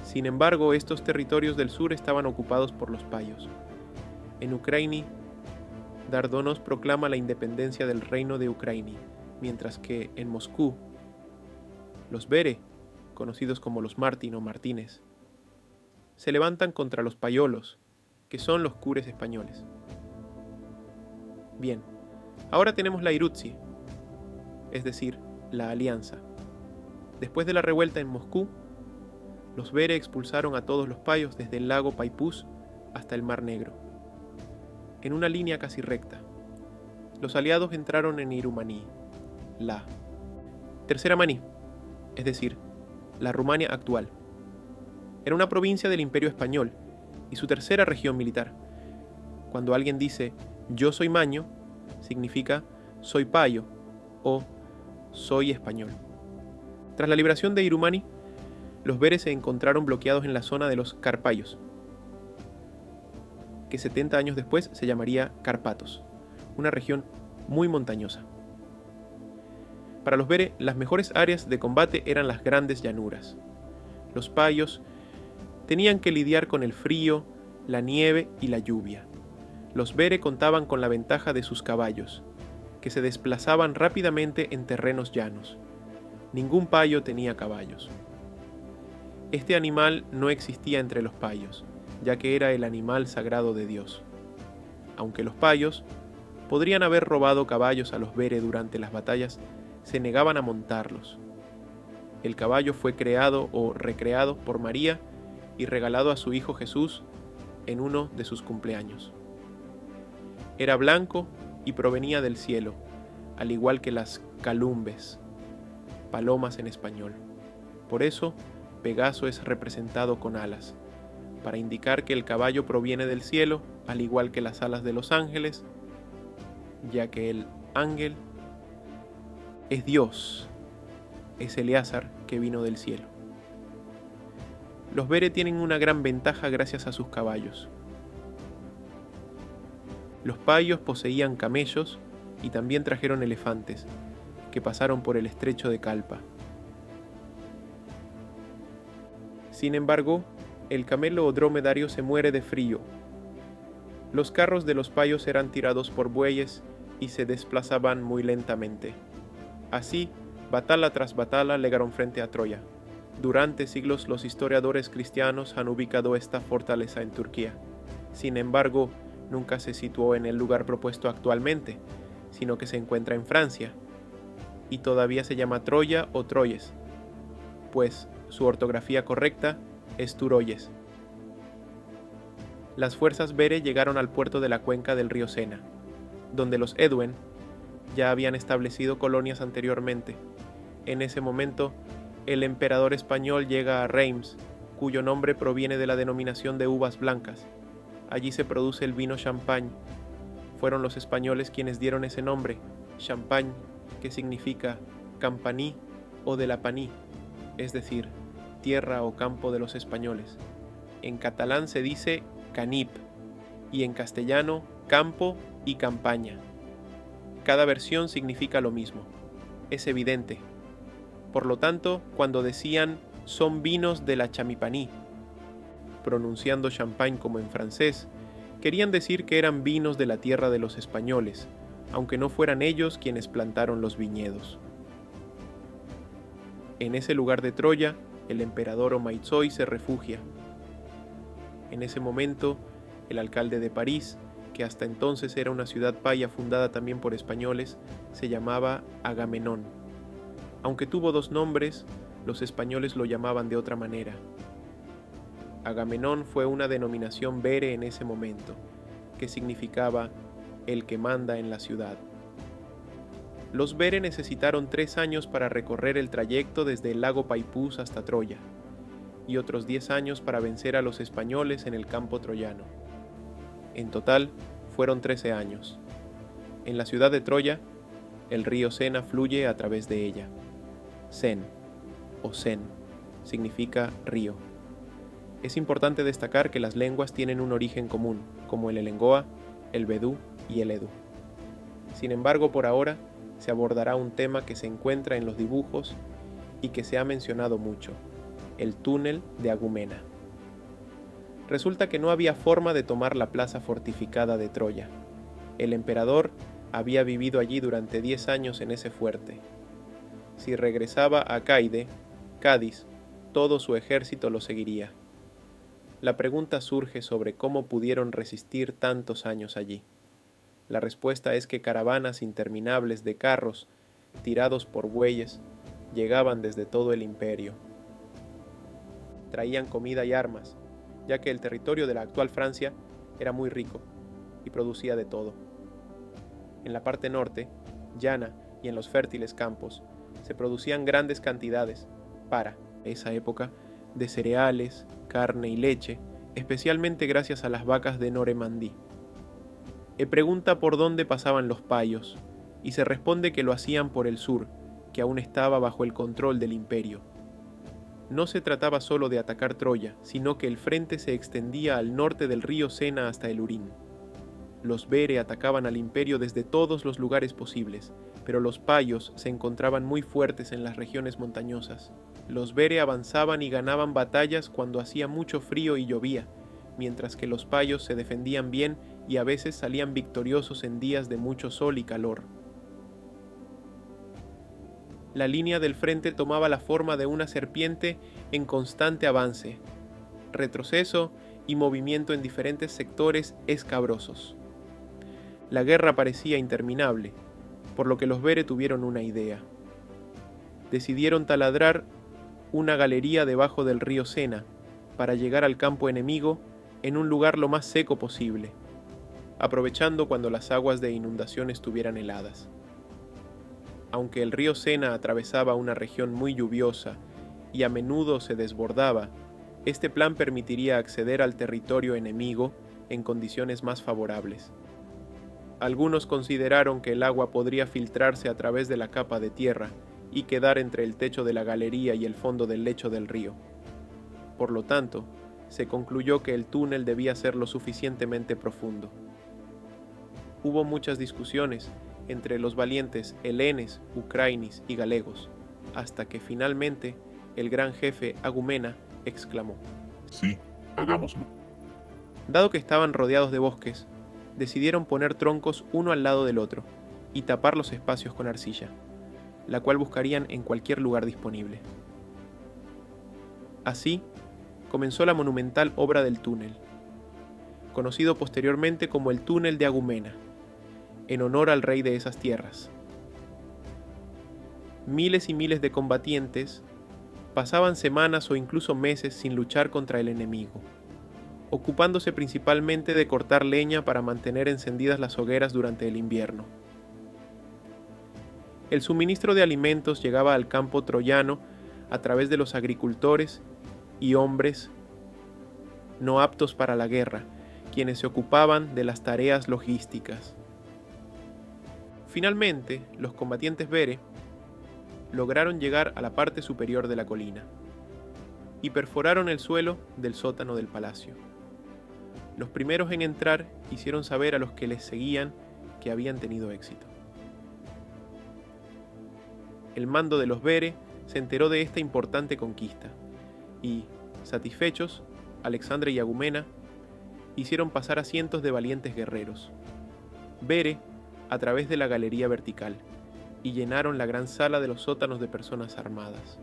Sin embargo, estos territorios del sur estaban ocupados por los payos. En Ucrania, Dardanos proclama la independencia del reino de Ucrania, mientras que en Moscú, los Vere, conocidos como los Martín o Martínez, se levantan contra los payolos, que son los cures españoles. Bien, ahora tenemos la Irutsie, es decir, la alianza. Después de la revuelta en Moscú, los Vere expulsaron a todos los payos desde el lago Paipus hasta el Mar Negro, en una línea casi recta. Los aliados entraron en Irumaní, la Tercera Maní, es decir, la Rumania actual. Era una provincia del Imperio Español y su tercera región militar. Cuando alguien dice yo soy maño, significa soy payo o soy español. Tras la liberación de Irumani, los Veres se encontraron bloqueados en la zona de los Carpayos, que 70 años después se llamaría Carpatos, una región muy montañosa. Para los Vere, las mejores áreas de combate eran las grandes llanuras. Los payos tenían que lidiar con el frío, la nieve y la lluvia. Los Vere contaban con la ventaja de sus caballos, que se desplazaban rápidamente en terrenos llanos. Ningún payo tenía caballos. Este animal no existía entre los payos, ya que era el animal sagrado de Dios. Aunque los payos podrían haber robado caballos a los Vere durante las batallas, se negaban a montarlos. El caballo fue creado o recreado por María y regalado a su hijo Jesús en uno de sus cumpleaños. Era blanco y provenía del cielo, al igual que las calumbes, palomas en español. Por eso, Pegaso es representado con alas, para indicar que el caballo proviene del cielo, al igual que las alas de los ángeles, ya que el ángel es Dios, es Eleazar que vino del cielo. Los Bere tienen una gran ventaja gracias a sus caballos. Los payos poseían camellos y también trajeron elefantes, que pasaron por el estrecho de Calpa. Sin embargo, el camelo o dromedario se muere de frío. Los carros de los payos eran tirados por bueyes y se desplazaban muy lentamente. Así, batalla tras batalla llegaron frente a Troya. Durante siglos los historiadores cristianos han ubicado esta fortaleza en Turquía. Sin embargo, nunca se situó en el lugar propuesto actualmente, sino que se encuentra en Francia, y todavía se llama Troya o Troyes, pues su ortografía correcta es Turoyes. Las fuerzas Bere llegaron al puerto de la cuenca del río Sena, donde los Eduen ya habían establecido colonias anteriormente. En ese momento, el emperador español llega a Reims, cuyo nombre proviene de la denominación de uvas blancas. Allí se produce el vino champagne. Fueron los españoles quienes dieron ese nombre, champagne, que significa campaní o de la paní, es decir, tierra o campo de los españoles. En catalán se dice canip y en castellano campo y campaña. Cada versión significa lo mismo. Es evidente. Por lo tanto, cuando decían son vinos de la Chamipaní, pronunciando champagne como en francés, querían decir que eran vinos de la tierra de los españoles, aunque no fueran ellos quienes plantaron los viñedos. En ese lugar de Troya, el emperador Omaizoi se refugia. En ese momento, el alcalde de París, que hasta entonces era una ciudad paya fundada también por españoles, se llamaba Agamenón. Aunque tuvo dos nombres, los españoles lo llamaban de otra manera. Agamenón fue una denominación bere en ese momento, que significaba el que manda en la ciudad. Los bere necesitaron 3 años para recorrer el trayecto desde el lago Paipús hasta Troya, y otros 10 años para vencer a los españoles en el campo troyano. En total, fueron 13 años. En la ciudad de Troya, el río Sena fluye a través de ella. Sen, o Sen, significa río. Es importante destacar que las lenguas tienen un origen común, como el elengoa, el bedú y el edu. Sin embargo, por ahora, se abordará un tema que se encuentra en los dibujos y que se ha mencionado mucho, el túnel de Agumena. Resulta que no había forma de tomar la plaza fortificada de Troya. El emperador había vivido allí durante 10 años en ese fuerte. Si regresaba a Caide, Cádiz, todo su ejército lo seguiría. La pregunta surge sobre cómo pudieron resistir tantos años allí. La respuesta es que caravanas interminables de carros, tirados por bueyes, llegaban desde todo el imperio. Traían comida y armas, ya que el territorio de la actual Francia era muy rico y producía de todo. En la parte norte, llana y en los fértiles campos, se producían grandes cantidades, para esa época, de cereales, carne y leche, especialmente gracias a las vacas de Noremandí. Pregunta por dónde pasaban los payos, y se responde que lo hacían por el sur, que aún estaba bajo el control del imperio. No se trataba solo de atacar Troya, sino que el frente se extendía al norte del río Sena hasta el Urín. Los bere atacaban al imperio desde todos los lugares posibles, pero los payos se encontraban muy fuertes en las regiones montañosas. Los bere avanzaban y ganaban batallas cuando hacía mucho frío y llovía, mientras que los payos se defendían bien y a veces salían victoriosos en días de mucho sol y calor. La línea del frente tomaba la forma de una serpiente en constante avance, retroceso y movimiento en diferentes sectores escabrosos. La guerra parecía interminable, por lo que los bere tuvieron una idea. Decidieron taladrar una galería debajo del río Sena para llegar al campo enemigo en un lugar lo más seco posible, aprovechando cuando las aguas de inundación estuvieran heladas. Aunque el río Sena atravesaba una región muy lluviosa y a menudo se desbordaba, este plan permitiría acceder al territorio enemigo en condiciones más favorables. Algunos consideraron que el agua podría filtrarse a través de la capa de tierra y quedar entre el techo de la galería y el fondo del lecho del río. Por lo tanto, se concluyó que el túnel debía ser lo suficientemente profundo. Hubo muchas discusiones entre los valientes helenes, ucraínis y galegos, hasta que finalmente el gran jefe Agumena exclamó: Sí, hagámoslo. Dado que estaban rodeados de bosques, decidieron poner troncos uno al lado del otro y tapar los espacios con arcilla, la cual buscarían en cualquier lugar disponible. Así, comenzó la monumental obra del túnel, conocido posteriormente como el Túnel de Agumena, en honor al rey de esas tierras. Miles y miles de combatientes pasaban semanas o incluso meses sin luchar contra el enemigo, ocupándose principalmente de cortar leña para mantener encendidas las hogueras durante el invierno. El suministro de alimentos llegaba al campo troyano a través de los agricultores y hombres no aptos para la guerra, quienes se ocupaban de las tareas logísticas. Finalmente, los combatientes Bere lograron llegar a la parte superior de la colina y perforaron el suelo del sótano del palacio. Los primeros en entrar hicieron saber a los que les seguían que habían tenido éxito. El mando de los Bere se enteró de esta importante conquista y, satisfechos, Alexandre y Agumena hicieron pasar a cientos de valientes guerreros Bere a través de la galería vertical y llenaron la gran sala de los sótanos de personas armadas.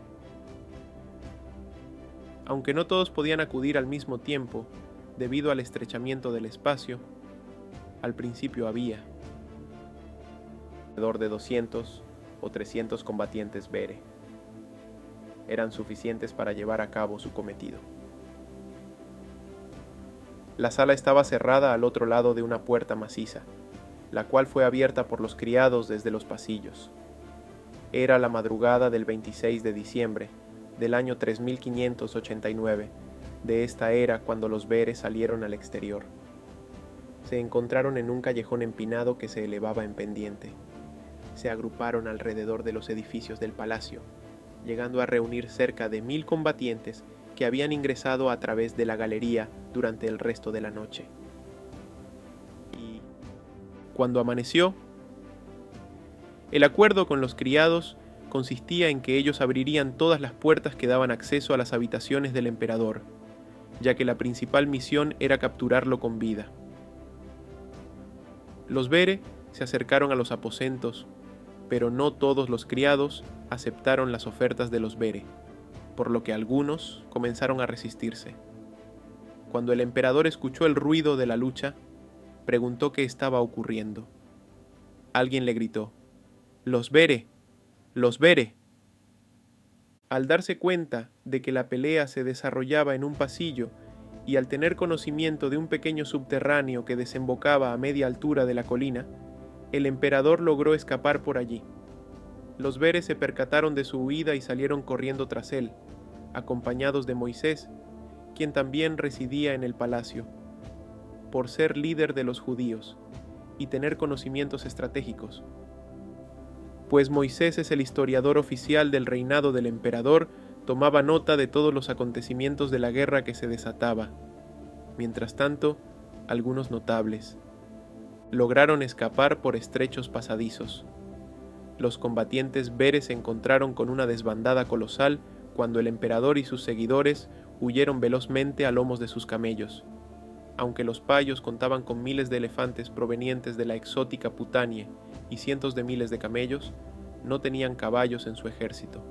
Aunque no todos podían acudir al mismo tiempo, debido al estrechamiento del espacio, al principio había alrededor de 200 o 300 combatientes Bere. Eran suficientes para llevar a cabo su cometido. La sala estaba cerrada al otro lado de una puerta maciza, la cual fue abierta por los criados desde los pasillos. Era la madrugada del 26 de diciembre del año 3589 de esta era cuando los Bere salieron al exterior. Se encontraron en un callejón empinado que se elevaba en pendiente. Se agruparon alrededor de los edificios del palacio, llegando a reunir cerca de 1000 combatientes que habían ingresado a través de la galería durante el resto de la noche. Y cuando amaneció, el acuerdo con los criados consistía en que ellos abrirían todas las puertas que daban acceso a las habitaciones del emperador, ya que la principal misión era capturarlo con vida. Los Bere se acercaron a los aposentos, pero no todos los criados aceptaron las ofertas de los Bere, por lo que algunos comenzaron a resistirse. Cuando el emperador escuchó el ruido de la lucha, preguntó qué estaba ocurriendo. Alguien le gritó: ¡Los Bere! ¡Los Bere! Al darse cuenta de que la pelea se desarrollaba en un pasillo y al tener conocimiento de un pequeño subterráneo que desembocaba a media altura de la colina, el emperador logró escapar por allí. Los Bere se percataron de su huida y salieron corriendo tras él, acompañados de Moisés, quien también residía en el palacio, por ser líder de los judíos y tener conocimientos estratégicos. Pues Moisés es el historiador oficial del reinado del emperador, tomaba nota de todos los acontecimientos de la guerra que se desataba. Mientras tanto, algunos notables lograron escapar por estrechos pasadizos. Los combatientes Bere se encontraron con una desbandada colosal cuando el emperador y sus seguidores huyeron velozmente a lomos de sus camellos. Aunque los payos contaban con miles de elefantes provenientes de la exótica Putanie y cientos de miles de camellos, no tenían caballos en su ejército.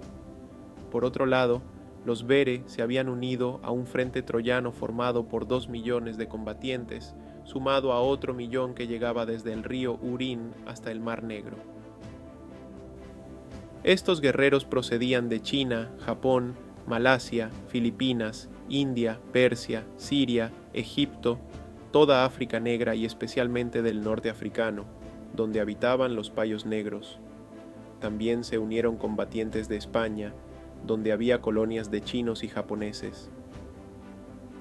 Por otro lado, los Bere se habían unido a un frente troyano formado por 2 millones de combatientes, sumado a otro millón que llegaba desde el río Urín hasta el Mar Negro. Estos guerreros procedían de China, Japón, Malasia, Filipinas, India, Persia, Siria, Egipto, toda África negra y especialmente del norte africano, donde habitaban los payos negros. También se unieron combatientes de España, donde había colonias de chinos y japoneses.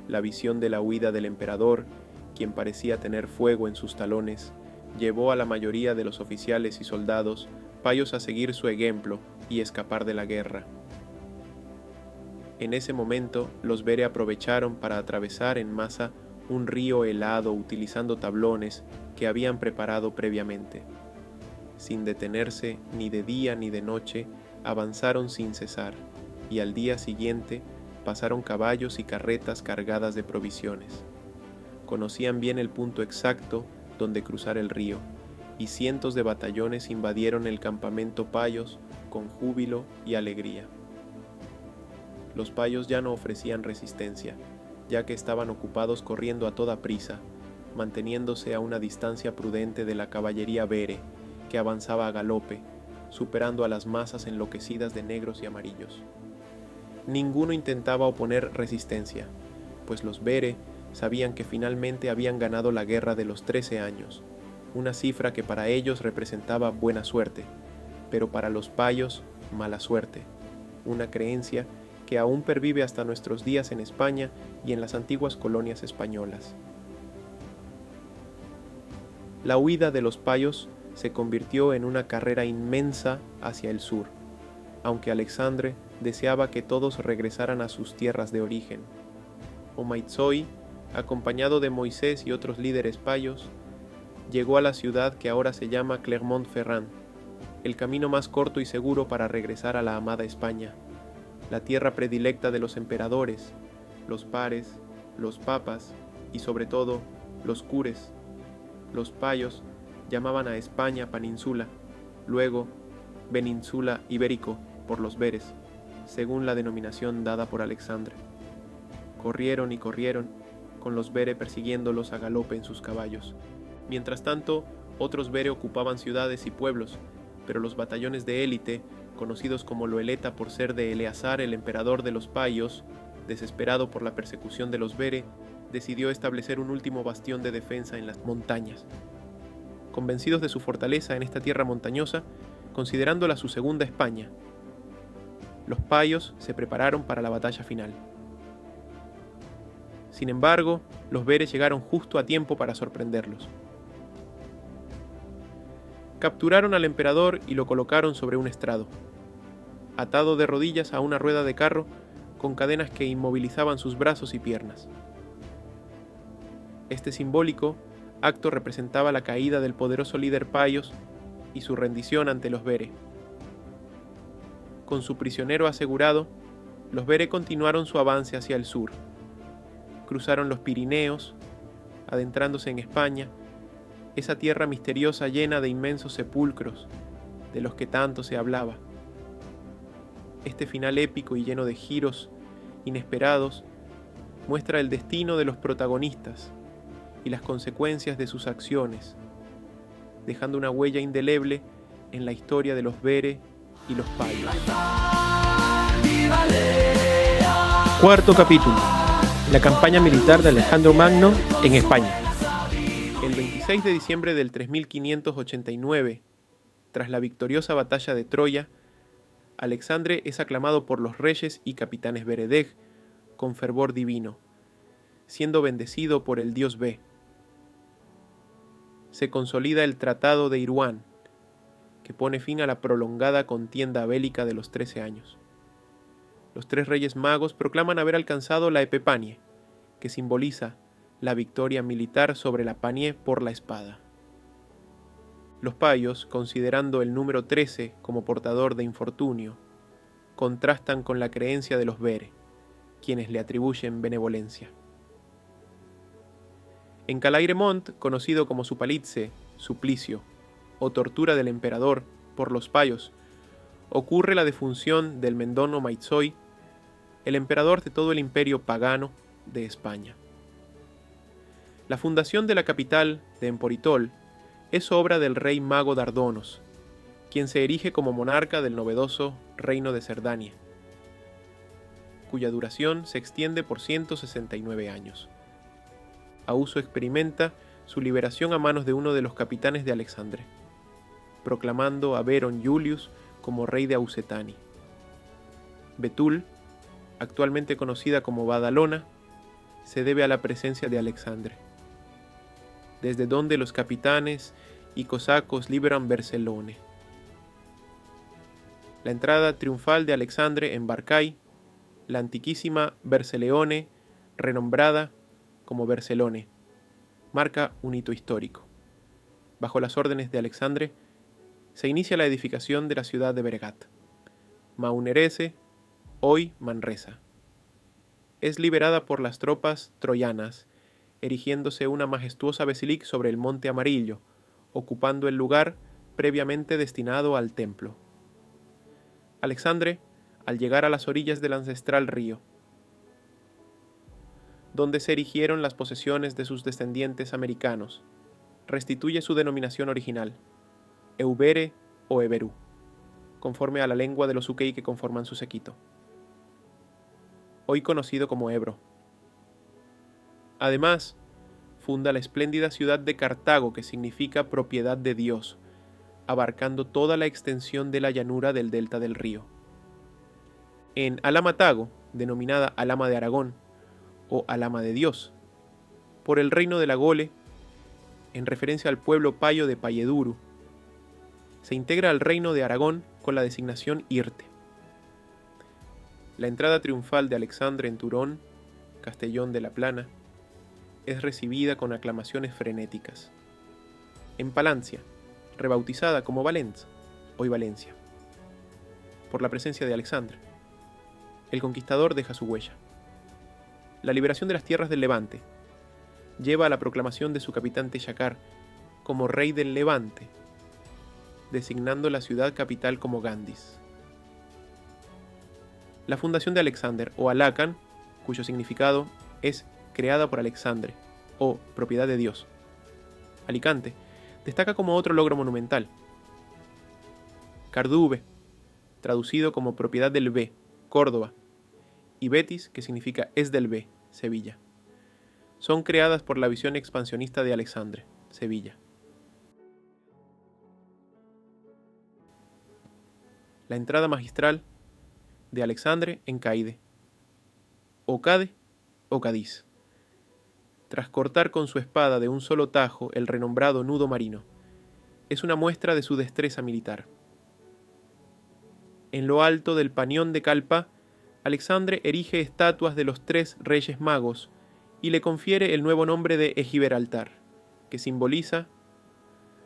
La visión de la huida del emperador, quien parecía tener fuego en sus talones, llevó a la mayoría de los oficiales y soldados payos a seguir su ejemplo y escapar de la guerra. En ese momento, los Bere aprovecharon para atravesar en masa un río helado utilizando tablones que habían preparado previamente. Sin detenerse ni de día ni de noche, avanzaron sin cesar, y al día siguiente pasaron caballos y carretas cargadas de provisiones. Conocían bien el punto exacto donde cruzar el río, y cientos de batallones invadieron el campamento payos con júbilo y alegría. Los payos ya no ofrecían resistencia, ya que estaban ocupados corriendo a toda prisa, manteniéndose a una distancia prudente de la caballería Bere, que avanzaba a galope, superando a las masas enloquecidas de negros y amarillos. Ninguno intentaba oponer resistencia, pues los Bere sabían que finalmente habían ganado la guerra de los 13 años, una cifra que para ellos representaba buena suerte, pero para los payos mala suerte, una creencia que aún pervive hasta nuestros días en España y en las antiguas colonias españolas. La huida de los payos se convirtió en una carrera inmensa hacia el sur, aunque Alexandre deseaba que todos regresaran a sus tierras de origen. Omaizoi, acompañado de Moisés y otros líderes payos, llegó a la ciudad que ahora se llama Clermont-Ferrand, el camino más corto y seguro para regresar a la amada España, la tierra predilecta de los emperadores, los pares, los papas y sobre todo los cures. Los payos llamaban a España Peninsula, luego Peninsula Ibérico por los Beres, según la denominación dada por Alexandre. Corrieron y corrieron, con los Bere persiguiéndolos a galope en sus caballos. Mientras tanto, otros Bere ocupaban ciudades y pueblos, pero los batallones de élite, conocidos como Loeleta por ser de Eleazar, el emperador de los payos, desesperado por la persecución de los Bere, decidió establecer un último bastión de defensa en las montañas. Convencidos de su fortaleza en esta tierra montañosa, considerándola su segunda España, los payos se prepararon para la batalla final. Sin embargo, los Bere llegaron justo a tiempo para sorprenderlos. Capturaron al emperador y lo colocaron sobre un estrado, atado de rodillas a una rueda de carro con cadenas que inmovilizaban sus brazos y piernas. Este simbólico acto representaba la caída del poderoso líder payos y su rendición ante los Bere. Con su prisionero asegurado, los Bere continuaron su avance hacia el sur. Cruzaron los Pirineos, adentrándose en España, esa tierra misteriosa llena de inmensos sepulcros, de los que tanto se hablaba. Este final épico y lleno de giros inesperados muestra el destino de los protagonistas y las consecuencias de sus acciones, dejando una huella indeleble en la historia de los Bere y los payos. Cuarto capítulo. La campaña militar de Alejandro Magno en España. El 26 de diciembre del 3589, tras la victoriosa batalla de Troya, Alexandre es aclamado por los reyes y capitanes Beredej con fervor divino, siendo bendecido por el dios Be. Se consolida el Tratado de Irún, que pone fin a la prolongada contienda bélica de los 13 años. Los tres reyes magos proclaman haber alcanzado la Epepanie, que simboliza la victoria militar sobre la Panie por la espada. Los payos, considerando el número 13 como portador de infortunio, contrastan con la creencia de los Bere, quienes le atribuyen benevolencia. En Calairemont, conocido como Supalitze, suplicio o tortura del emperador por los payos, ocurre la defunción del Mendón Omaizoi, el emperador de todo el imperio pagano de España. La fundación de la capital de Emporitol es obra del rey mago Dardonos, quien se erige como monarca del novedoso reino de Cerdania. cuya duración se extiende por 169 años. Auso experimenta su liberación a manos de uno de los capitanes de Alexandre, proclamando a Veron Julius como rey de Ausetani. Betul, actualmente conocida como Badalona, se debe a la presencia de Alexandre, desde donde los capitanes y cosacos liberan Barcelone. La entrada triunfal de Alexandre en Barcay, la antiquísima Verceleone, renombrada como Barcelone, marca un hito histórico. Bajo las órdenes de Alexandre, se inicia la edificación de la ciudad de Beregat, Maunerese, hoy Manresa. Es liberada por las tropas troyanas, erigiéndose una majestuosa basílica sobre el Monte Amarillo, ocupando el lugar previamente destinado al templo. Alexandre, al llegar a las orillas del ancestral río, donde se erigieron las posesiones de sus descendientes americanos, restituye su denominación original, Eubere o Eberú, conforme a la lengua de los Ukeí que conforman su séquito, hoy conocido como Ebro. Además, funda la espléndida ciudad de Cartago, que significa propiedad de Dios, abarcando toda la extensión de la llanura del delta del río. En Alamatago, denominada Alama de Aragón o Alama de Dios, por el reino de la Gole, en referencia al pueblo payo de Payeduru, se integra al reino de Aragón con la designación Irte. La entrada triunfal de Alexandre en Turón, Castellón de la Plana, es recibida con aclamaciones frenéticas. En Palancia, rebautizada como Valenza, hoy Valencia, por la presencia de Alexandre, el conquistador deja su huella. La liberación de las tierras del Levante lleva a la proclamación de su capitán Teyacar como rey del Levante, designando la ciudad capital como Gandis. La fundación de Alexander o Alacan, cuyo significado es creada por Alexandre o propiedad de Dios. Alicante destaca como otro logro monumental. Cardube, traducido como propiedad del B, Córdoba, y Betis, que significa es del B, Sevilla. Son creadas por la visión expansionista de Alexandre, Sevilla. La entrada magistral de Alexandre en Caide, Ocade o Cádiz. Tras cortar con su espada de un solo tajo el renombrado nudo marino, es una muestra de su destreza militar. En lo alto del Panión de Calpa, Alexandre erige estatuas de los 3 reyes magos y le confiere el nuevo nombre de Egiberaltar, que simboliza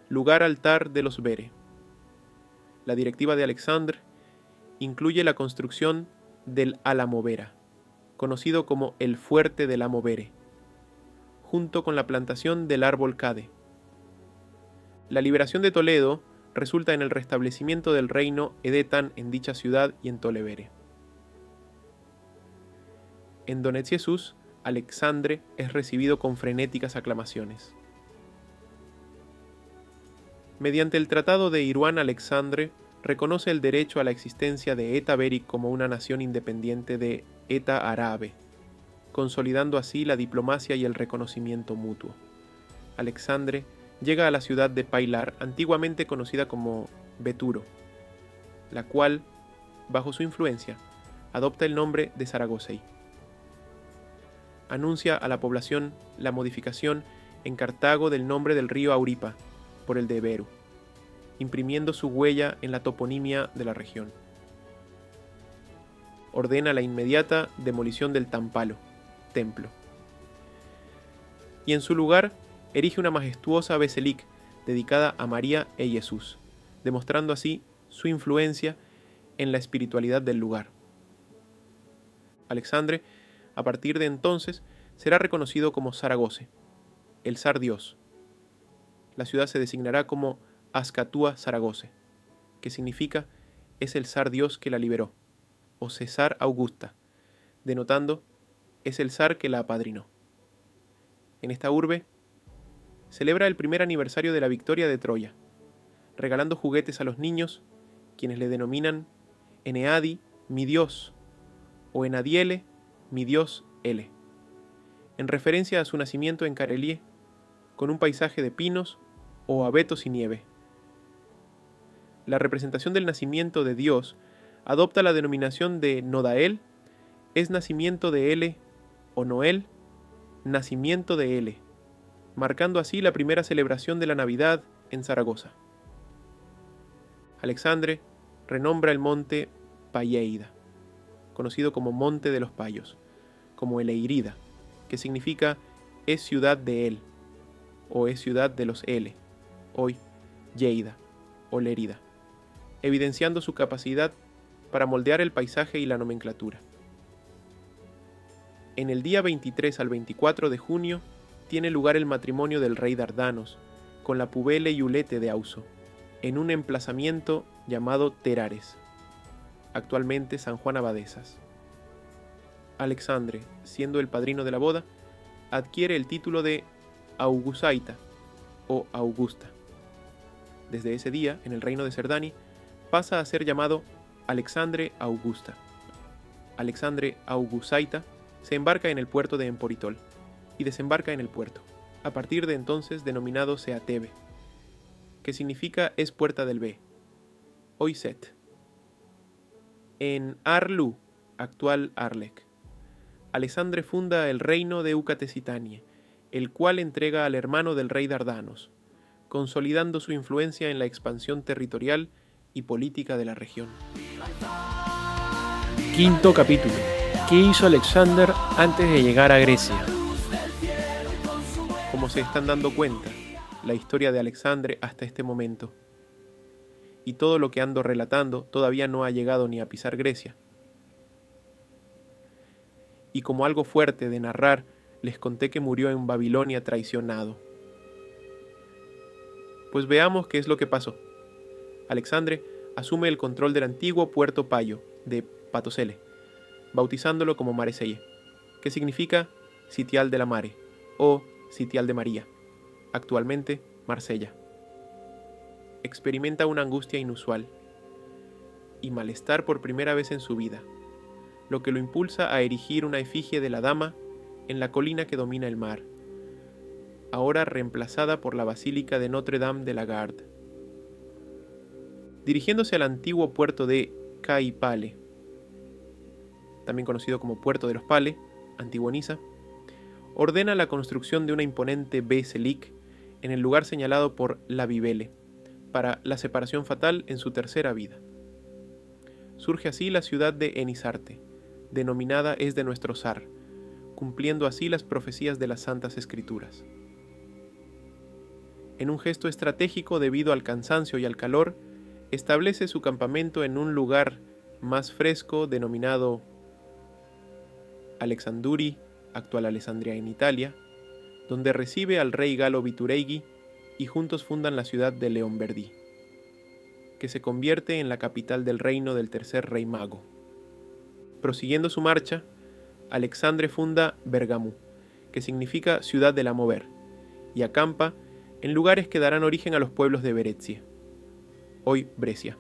lugar altar de los Bere. La directiva de Alexandre incluye la construcción del Alamovera, conocido como el Fuerte del Amovere, junto con la plantación del árbol Cade. La liberación de Toledo resulta en el restablecimiento del reino Edetan en dicha ciudad y en Tolebere. En Donetsk, Alexandre es recibido con frenéticas aclamaciones. Mediante el Tratado de Irún, Alexandre reconoce el derecho a la existencia de Eta Beri como una nación independiente de Eta Arabe, consolidando así la diplomacia y el reconocimiento mutuo. Alexandre llega a la ciudad de Pailar, antiguamente conocida como Beturo, la cual, bajo su influencia, adopta el nombre de Saragosei. Anuncia a la población la modificación en Cartago del nombre del río Auripa por el de Eberu, imprimiendo su huella en la toponimia de la región. Ordena la inmediata demolición del Tampalo, templo, y en su lugar erige una majestuosa basílica dedicada a María e Jesús, demostrando así su influencia en la espiritualidad del lugar. Alexandre, a partir de entonces, será reconocido como Saragose, el zar Dios. La ciudad se designará como Ascatúa Saragose, que significa es el zar Dios que la liberó, o César Augusta, denotando es el zar que la apadrinó. En esta urbe celebra el primer aniversario de la victoria de Troya, regalando juguetes a los niños, quienes le denominan Eneadi, mi Dios, o en Adiele, mi dios Ele, en referencia a su nacimiento en Carelie, con un paisaje de pinos o abetos y nieve. La representación del nacimiento de Dios adopta la denominación de Nodael, es nacimiento de Ele, o Noel, nacimiento de Ele, marcando así la primera celebración de la Navidad en Zaragoza. Alexandre renombra el monte Payeida, conocido como Monte de los Payos, como Eleirida, que significa es ciudad de él, o es ciudad de los Ele, hoy Lleida o Lerida, evidenciando su capacidad para moldear el paisaje y la nomenclatura. En el día 23 al 24 de junio tiene lugar el matrimonio del rey Dardanos con la pubele y ulete de Auso, en un emplazamiento llamado Terares, actualmente San Juan Abadesas. Alexandre, siendo el padrino de la boda, adquiere el título de Augusaita o Augusta. Desde ese día, en el reino de Cerdani, pasa a ser llamado Alexandre Augusta. Alexandre Augusaita se embarca en el puerto de Emporitol y desembarca en el puerto, a partir de entonces denominado Seatebe, que significa es puerta del Be, hoy Set. En Arlu, actual Arlec, Alexandre funda el reino de Eucatesitanie, el cual entrega al hermano del rey Dardanos, consolidando su influencia en la expansión territorial y política de la región. Quinto capítulo. ¿Qué hizo Alexander antes de llegar a Grecia? Como se están dando cuenta, la historia de Alexandre hasta este momento, y todo lo que ando relatando todavía no ha llegado ni a pisar Grecia. Y como algo fuerte de narrar, les conté que murió en Babilonia traicionado. Pues veamos qué es lo que pasó. Alexandre asume el control del antiguo puerto Payo de Patosele, bautizándolo como Mareseye, que significa sitial de la mare o sitial de María, actualmente Marsella. Experimenta una angustia inusual y malestar por primera vez en su vida, lo que lo impulsa a erigir una efigie de la dama en la colina que domina el mar, ahora reemplazada por la Basílica de Notre-Dame de la Garde. Dirigiéndose al antiguo puerto de Caipale, también conocido como Puerto de los Pale, antiguo Niza, ordena la construcción de una imponente Be-Selic en el lugar señalado por la Bibele, para la separación fatal en su tercera vida. Surge así la ciudad de Enisarte, denominada es de nuestro zar, cumpliendo así las profecías de las Santas Escrituras. En un gesto estratégico debido al cansancio y al calor, establece su campamento en un lugar más fresco denominado Alexanduri, actual Alessandria en Italia, donde recibe al rey galo Vitureigi y juntos fundan la ciudad de Leonverdi, que se convierte en la capital del reino del tercer rey mago. Prosiguiendo su marcha, Alexandre funda Bergamú, que significa ciudad de la mover, y acampa en lugares que darán origen a los pueblos de Berecia, hoy Brescia,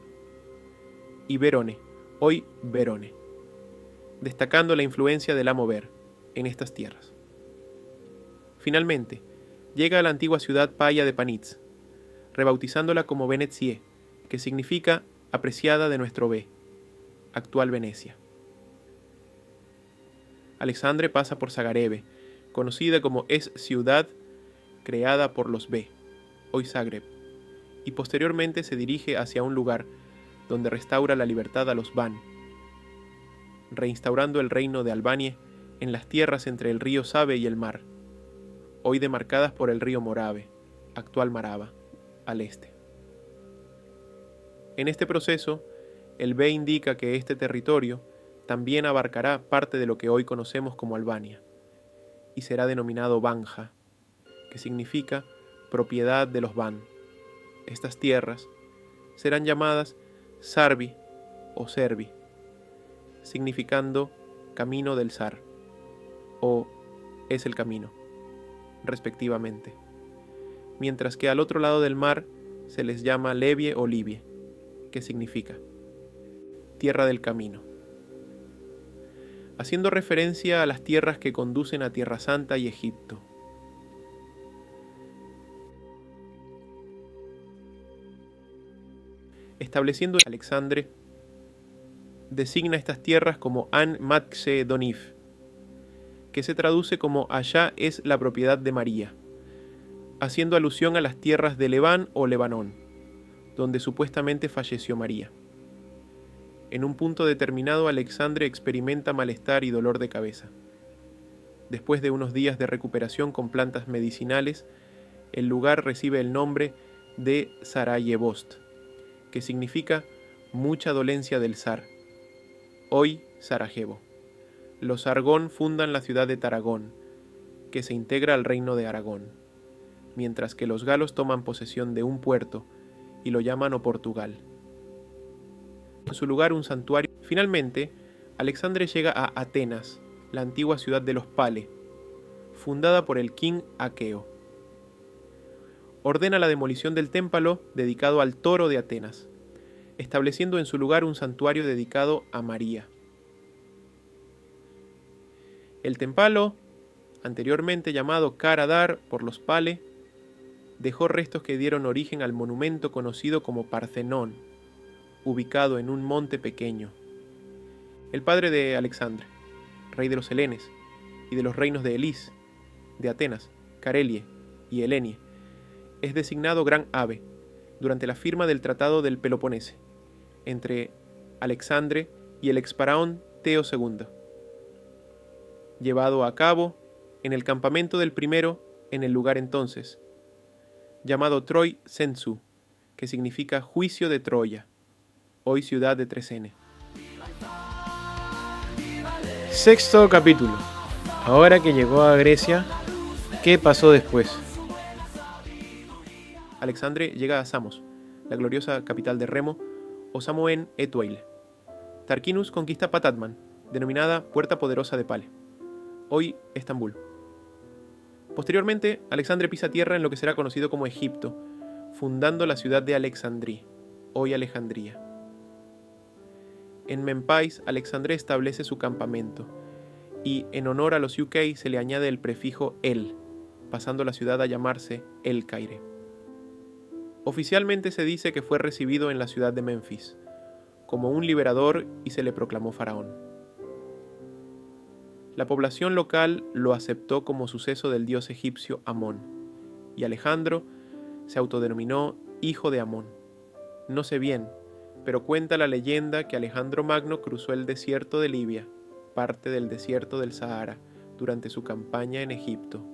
y Verone, hoy Verone, destacando la influencia de la mover en estas tierras. Finalmente, llega a la antigua ciudad paya de Panitz, rebautizándola como Venezie, que significa apreciada de nuestro Be, actual Venecia. Alexandre pasa por Zagreb, conocida como es ciudad creada por los Be, hoy Zagreb, y posteriormente se dirige hacia un lugar donde restaura la libertad a los Van, reinstaurando el reino de Albania en las tierras entre el río Save y el mar, hoy demarcadas por el río Morave, actual Marava, al este. En este proceso, el Be indica que este territorio también abarcará parte de lo que hoy conocemos como Albania, y será denominado Banja, que significa propiedad de los Van. Estas tierras serán llamadas Sarbi o Serbi, significando camino del zar, o es el camino, respectivamente, mientras que al otro lado del mar se les llama Levie o Libie, que significa tierra del camino. haciendo referencia a las tierras que conducen a Tierra Santa y Egipto. Estableciendo Alexandre, designa estas tierras como An Matxe Donif, que se traduce como allá es la propiedad de María, haciendo alusión a las tierras de Lebán o Lebanón, donde supuestamente falleció María. En un punto determinado, Alexandre experimenta malestar y dolor de cabeza. Después de unos días de recuperación con plantas medicinales, el lugar recibe el nombre de Sarajevost, que significa mucha dolencia del zar, hoy Sarajevo. Los Argón fundan la ciudad de Tarragón, que se integra al reino de Aragón, mientras que los galos toman posesión de un puerto y lo llaman Oportugal. En su lugar un santuario. Finalmente, Alexandre llega a Atenas, la antigua ciudad de los Pale, fundada por el king Aqueo. Ordena la demolición del témpano dedicado al toro de Atenas, estableciendo en su lugar un santuario dedicado a María. El templo, anteriormente llamado Karadar por los Pale, dejó restos que dieron origen al monumento conocido como Partenón, ubicado en un monte pequeño. El padre de Alexandre, rey de los helenes y de los reinos de Elis, de Atenas, Carelie y Helenie, es designado Gran Ave durante la firma del Tratado del Peloponese entre Alexandre y el exfaraón Teo II, llevado a cabo en el campamento del primero en el lugar entonces, llamado Troi Sensu, que significa juicio de Troya, hoy ciudad de Tresene. Sexto capítulo. Ahora que llegó a Grecia, ¿qué pasó después? Alexandre llega a Samos, la gloriosa capital de Remo, o Samoen Etueile. Tarquinus conquista Patatman, denominada Puerta Poderosa de Pale, hoy Estambul. Posteriormente, Alexandre pisa tierra en lo que será conocido como Egipto, fundando la ciudad de Alexandría, hoy Alejandría. En Memphis, Alexandre establece su campamento, y en honor a los UK se le añade el prefijo El, pasando la ciudad a llamarse El Caire. Oficialmente se dice que fue recibido en la ciudad de Memphis como un liberador y se le proclamó faraón. La población local lo aceptó como suceso del dios egipcio Amón, y Alejandro se autodenominó hijo de Amón. No sé bien, pero cuenta la leyenda que Alejandro Magno cruzó el desierto de Libia, parte del desierto del Sahara, durante su campaña en Egipto.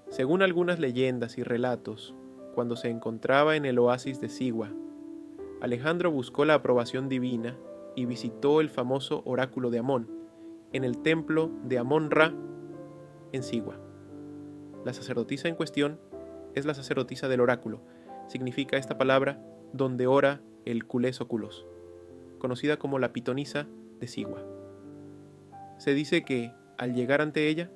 Según algunas leyendas y relatos, cuando se encontraba en el oasis de Sigua, Alejandro buscó la aprobación divina y visitó el famoso oráculo de Amón, en el templo de Amón-Ra, en Sigua. La sacerdotisa en cuestión es la sacerdotisa del oráculo, significa esta palabra donde ora el culés oculos, conocida como la pitonisa de Sigua. Se dice que, al llegar ante ella,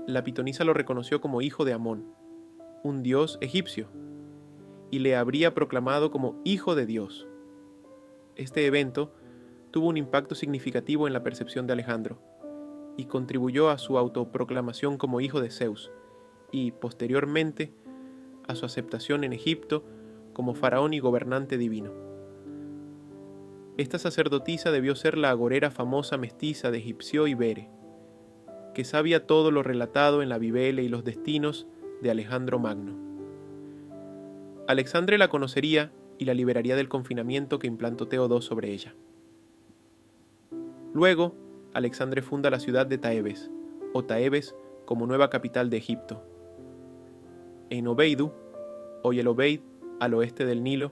la pitonisa lo reconoció como hijo de Amón, un dios egipcio, y le habría proclamado como hijo de Dios. Este evento tuvo un impacto significativo en la percepción de Alejandro, y contribuyó a su autoproclamación como hijo de Zeus, y, posteriormente, a su aceptación en Egipto como faraón y gobernante divino. Esta sacerdotisa debió ser la agorera famosa mestiza de Egipcio y Bere, que sabía todo lo relatado en la Bibele y los destinos de Alejandro Magno. Alexandre la conocería y la liberaría del confinamiento que implantó Teo II sobre ella. Luego, Alexandre funda la ciudad de Taebes, o Taebes como nueva capital de Egipto. En Obeidu, hoy el Obeid, al oeste del Nilo,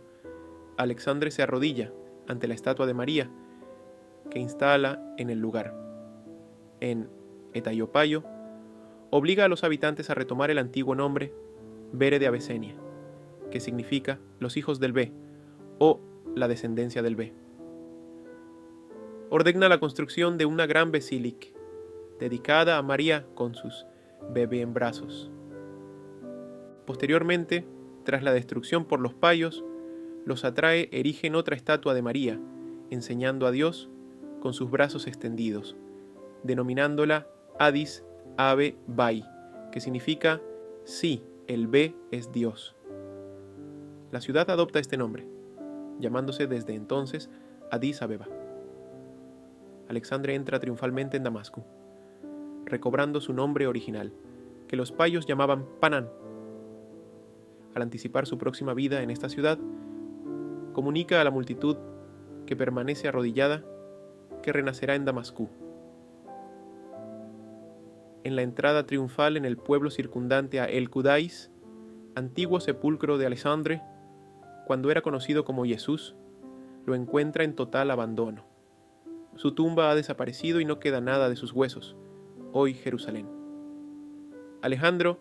Alexandre se arrodilla ante la estatua de María, que instala en el lugar. En Etayopayo, obliga a los habitantes a retomar el antiguo nombre Bere de Abesenia, que significa los hijos del Be, o la descendencia del Be. Ordena la construcción de una gran basílica, dedicada a María con sus bebé en brazos. Posteriormente, tras la destrucción por los payos, los atrae erigen otra estatua de María, enseñando a Dios con sus brazos extendidos, denominándola Addis Abe Bai, que significa sí, el B es Dios. La ciudad adopta este nombre, llamándose desde entonces Addis Abeba. Alexandre entra triunfalmente en Damasco, recobrando su nombre original, que los payos llamaban Panán. Al anticipar su próxima vida en esta ciudad, comunica a la multitud que permanece arrodillada que renacerá en Damasco. En la entrada triunfal en el pueblo circundante a El Qudais, antiguo sepulcro de Alexandre, cuando era conocido como Jesús, lo encuentra en total abandono. Su tumba ha desaparecido y no queda nada de sus huesos, hoy Jerusalén. Alejandro,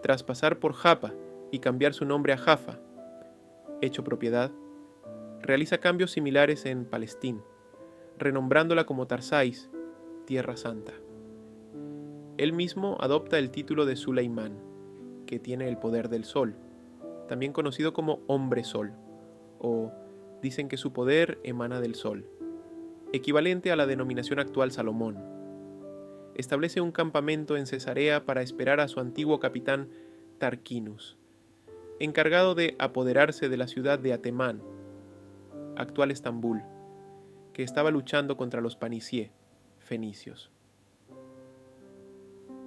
tras pasar por Japa y cambiar su nombre a Jaffa, hecho propiedad, realiza cambios similares en Palestina, renombrándola como Tarsais, Tierra Santa. Él mismo adopta el título de Suleimán, que tiene el poder del sol, también conocido como Hombre Sol, o dicen que su poder emana del sol, equivalente a la denominación actual Salomón. Establece un campamento en Cesarea para esperar a su antiguo capitán Tarquinus, encargado de apoderarse de la ciudad de Atemán, actual Estambul, que estaba luchando contra los Panicie, fenicios.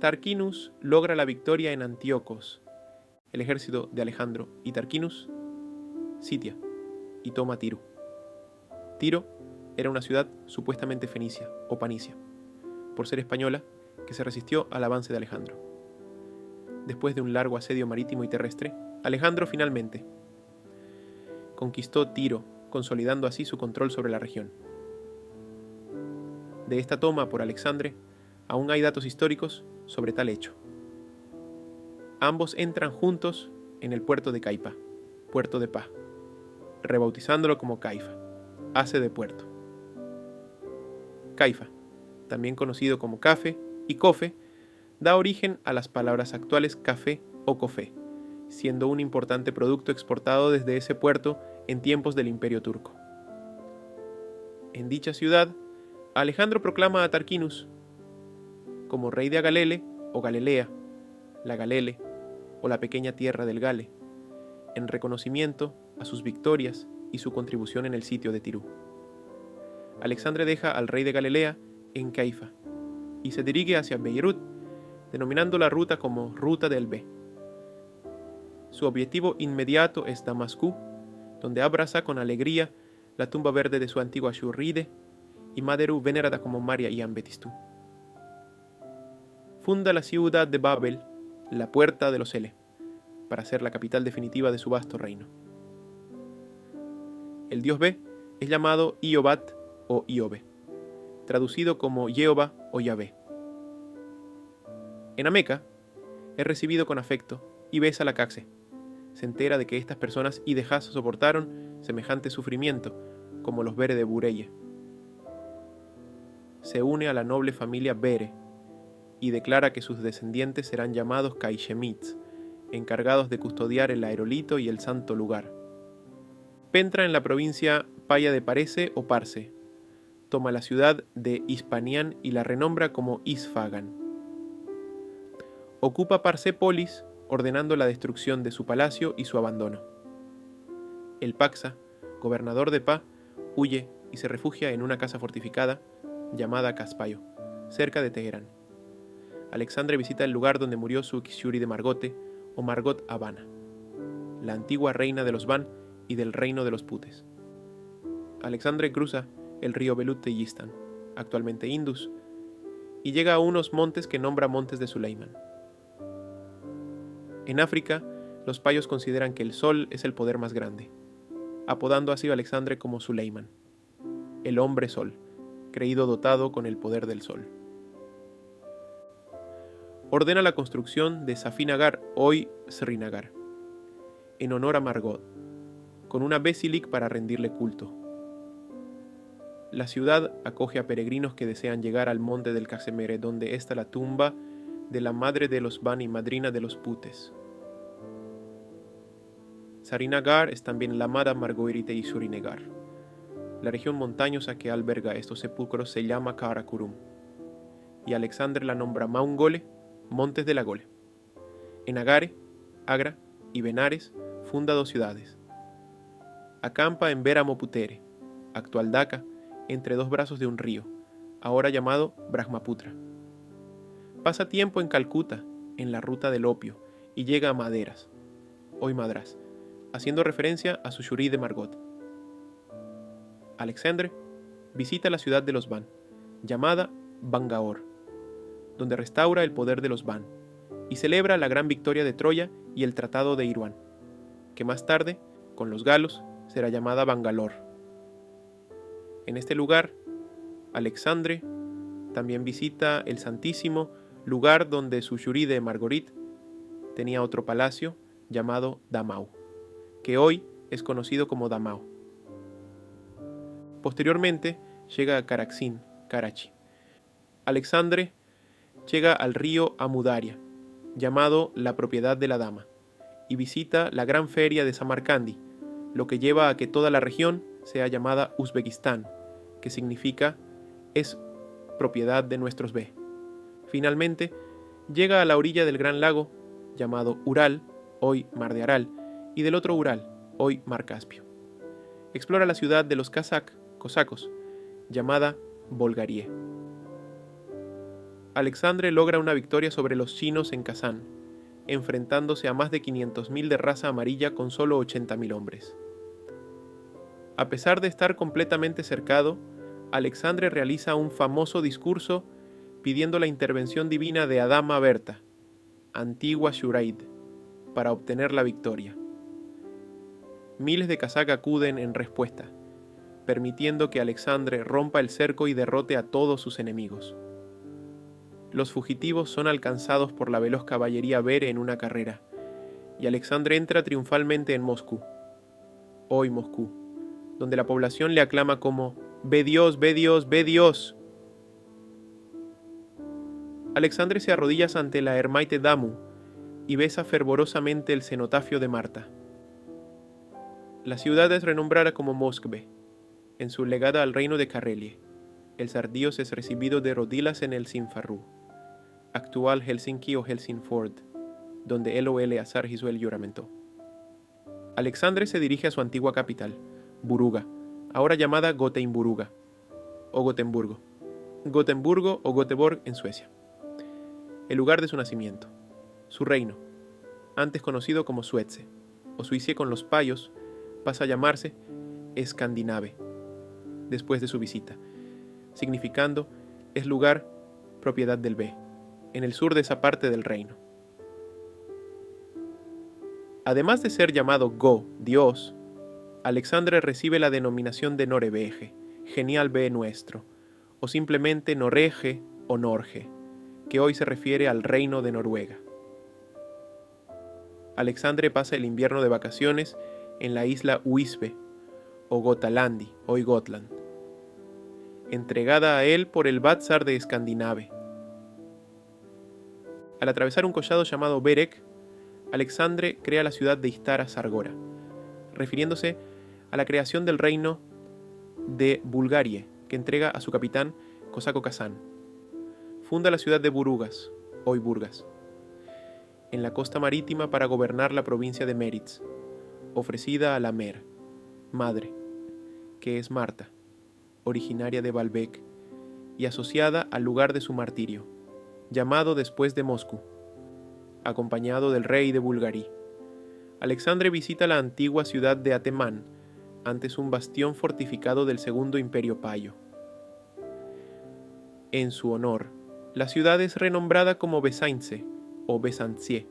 Tarquinus logra la victoria en Antíocos. El ejército de Alejandro y Tarquinus sitia y toma Tiro. Tiro era una ciudad supuestamente fenicia o panicia, por ser española, que se resistió al avance de Alejandro. Después de un largo asedio marítimo y terrestre, Alejandro finalmente conquistó Tiro, consolidando así su control sobre la región. De esta toma por Alexandre, aún hay datos históricos sobre tal hecho. Ambos entran juntos en el puerto de Caipa, puerto de paz, rebautizándolo como Caifa, hace de puerto. Caifa, también conocido como Cafe y Cofe, da origen a las palabras actuales café o cofé, siendo un importante producto exportado desde ese puerto en tiempos del Imperio Turco. En dicha ciudad, Alejandro proclama a Tarquinus como rey de Agalele o Galilea, la Galele o la pequeña tierra del Gale, en reconocimiento a sus victorias y su contribución en el sitio de Tirú. Alexandre deja al rey de Galilea en Caifa y se dirige hacia Beirut, denominando la ruta como Ruta del Be. Su objetivo inmediato es Damasco, donde abraza con alegría la tumba verde de su antigua Shurride y Maderu venerada como Maria y Ambetistú. Funda la ciudad de Babel, la puerta de los Ele, para ser la capital definitiva de su vasto reino. El dios Be es llamado Iobat o Iobe, traducido como Jehová o Yahvé. En Ameca es recibido con afecto y besa la caxe. Se entera de que estas personas idejas soportaron semejante sufrimiento, como los Bere de Bureye. Se une a la noble familia Bere y declara que sus descendientes serán llamados Caixemits, encargados de custodiar el aerolito y el santo lugar. Penetra en la provincia Paya de Parese o Parse, toma la ciudad de Hispanián y la renombra como Isfagan. Ocupa Parsépolis, ordenando la destrucción de su palacio y su abandono. El Paxa, gobernador de Pa, huye y se refugia en una casa fortificada llamada Caspayo, cerca de Teherán. Alexandre visita el lugar donde murió su Xiuri de Margote o Margot Habana, la antigua reina de los Van y del reino de los Putes. Alexandre cruza el río Belut de Yistan, actualmente Indus, y llega a unos montes que nombra Montes de Suleimán. En África, los payos consideran que el sol es el poder más grande, apodando así a Alexandre como Suleimán, el hombre sol, creído dotado con el poder del sol. Ordena la construcción de Safinagar, hoy Srinagar, en honor a Margot, con una basílica para rendirle culto. La ciudad acoge a peregrinos que desean llegar al monte del Casemere, donde está la tumba de la madre de los Ban y madrina de los Putes. Sarinagar es también la amada Margoirite y Surinegar, La región montañosa que alberga estos sepulcros se llama Karakorum, y Alexandre la nombra Mount Gole, Montes de la Gole. En Agare, Agra y Benares funda 2 ciudades. Acampa en Beramoputere, actual Dhaka, entre 2 brazos de un río, ahora llamado Brahmaputra. Pasa tiempo en Calcuta, en la ruta del opio, y llega a Maderas, hoy Madrás, haciendo referencia a su Shuri de Margot. Alexandre visita la ciudad de los Van, llamada Bangaor, donde restaura el poder de los Van, y celebra la gran victoria de Troya y el tratado de Irán, que más tarde, con los galos, será llamada Bangalor. En este lugar, Alexandre también visita el Santísimo, lugar donde su Shuri de Margorit tenía otro palacio llamado Damau, que hoy es conocido como Damao. Posteriormente llega a Karaxin, Karachi. Alexandre llega al río Amudarya, llamado la propiedad de la dama, y visita la gran feria de Samarcandi, lo que lleva a que toda la región sea llamada Uzbekistán, que significa es propiedad de nuestros B. Finalmente, llega a la orilla del gran lago, llamado Ural, hoy Mar de Aral, y del otro Ural, hoy Mar Caspio. Explora la ciudad de los cosacos, llamada Bolgarie. Alexandre logra una victoria sobre los chinos en Kazán, enfrentándose a más de 500.000 de raza amarilla con solo 80.000 hombres. A pesar de estar completamente cercado, Alexandre realiza un famoso discurso pidiendo la intervención divina de Adama Berta, antigua Shuraid, para obtener la victoria. Miles de kazak acuden en respuesta, permitiendo que Alexandre rompa el cerco y derrote a todos sus enemigos. Los fugitivos son alcanzados por la veloz caballería Bere en una carrera, y Alexandre entra triunfalmente en Moscú, hoy Moscú, donde la población le aclama como «Ve Dios, ve Dios, ve Dios». Alexandre se arrodilla ante la ermaite Damu y besa fervorosamente el cenotafio de Marta. La ciudad es renombrada como Moskve, en su legada al reino de Karelia. El Sardios es recibido de Rodilas en el Sinfarru, actual Helsinki o Helsingford, donde Elo Eleazar hizo el juramento. Alexandre se dirige a su antigua capital, Buruga, ahora llamada Gothenburga, o Gotemburgo, Gotemburgo o Göteborg en Suecia, el lugar de su nacimiento. Su reino, antes conocido como Suetse, o Suicie con los payos, pasa a llamarse Escandinave, después de su visita, significando es lugar propiedad del Ve, en el sur de esa parte del reino. Además de ser llamado Go, Dios, Alexandre recibe la denominación de Noreveje, genial Ve nuestro, o simplemente Norege o Norge, que hoy se refiere al reino de Noruega. Alexandre pasa el invierno de vacaciones en la isla Uisbe, o Gotalandi, hoy Gotland, entregada a él por el Vazar de Escandinave. Al atravesar un collado llamado Berek, Alexandre crea la ciudad de Istara Sargora, refiriéndose a la creación del reino de Bulgaria, que entrega a su capitán Cosaco Kazán. Funda la ciudad de Burugas, hoy Burgas, en la costa marítima para gobernar la provincia de Meritz, ofrecida a la Mer, madre, que es Marta, originaria de Baalbek, y asociada al lugar de su martirio, llamado después de Moscú, acompañado del rey de Bulgaria. Alexandre visita la antigua ciudad de Atemán, antes un bastión fortificado del Segundo Imperio Payo. En su honor, la ciudad es renombrada como Besaince o Besancie,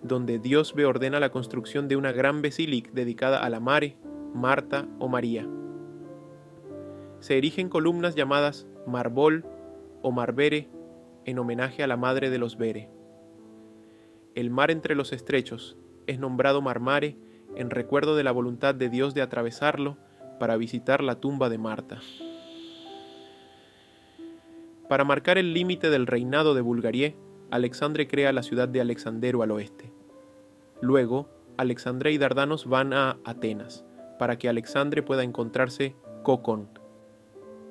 donde Dios Ve ordena la construcción de una gran basílica dedicada a la Mare, Marta o María. Se erigen columnas llamadas Marbol o Marbere en homenaje a la madre de los Bere. El mar entre los estrechos es nombrado Marmare en recuerdo de la voluntad de Dios de atravesarlo para visitar la tumba de Marta. Para marcar el límite del reinado de Bulgaria, Alexandre crea la ciudad de Alexandero al oeste. Luego, Alexandre y Dardanos van a Atenas, para que Alexandre pueda encontrarse Cocon,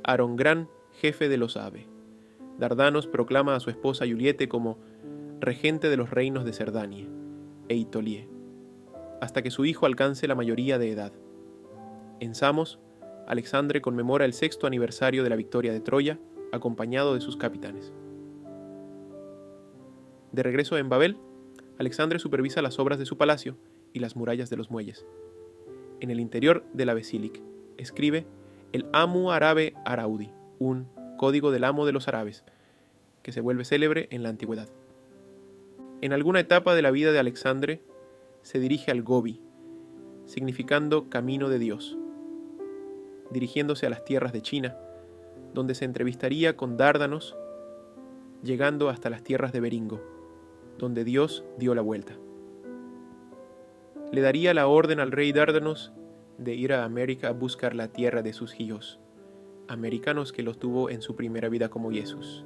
Arongran, jefe de los Abe. Dardanos proclama a su esposa Juliette como regente de los reinos de Cerdania, e Itolie, hasta que su hijo alcance la mayoría de edad. En Samos, Alexandre conmemora el 6º aniversario de la victoria de Troya, acompañado de sus capitanes. De regreso en Babel, Alexandre supervisa las obras de su palacio y las murallas de los muelles. En el interior de la basílica, escribe el Amu Arabe Araudi, un código del amo de los árabes, que se vuelve célebre en la antigüedad. En alguna etapa de la vida de Alexandre, se dirige al Gobi, significando camino de Dios, dirigiéndose a las tierras de China, donde se entrevistaría con Dárdanos, llegando hasta las tierras de Beringo, donde Dios dio la vuelta. Le daría la orden al rey Dárdanos de ir a América a buscar la tierra de sus hijos, americanos que los tuvo en su primera vida como Jesús.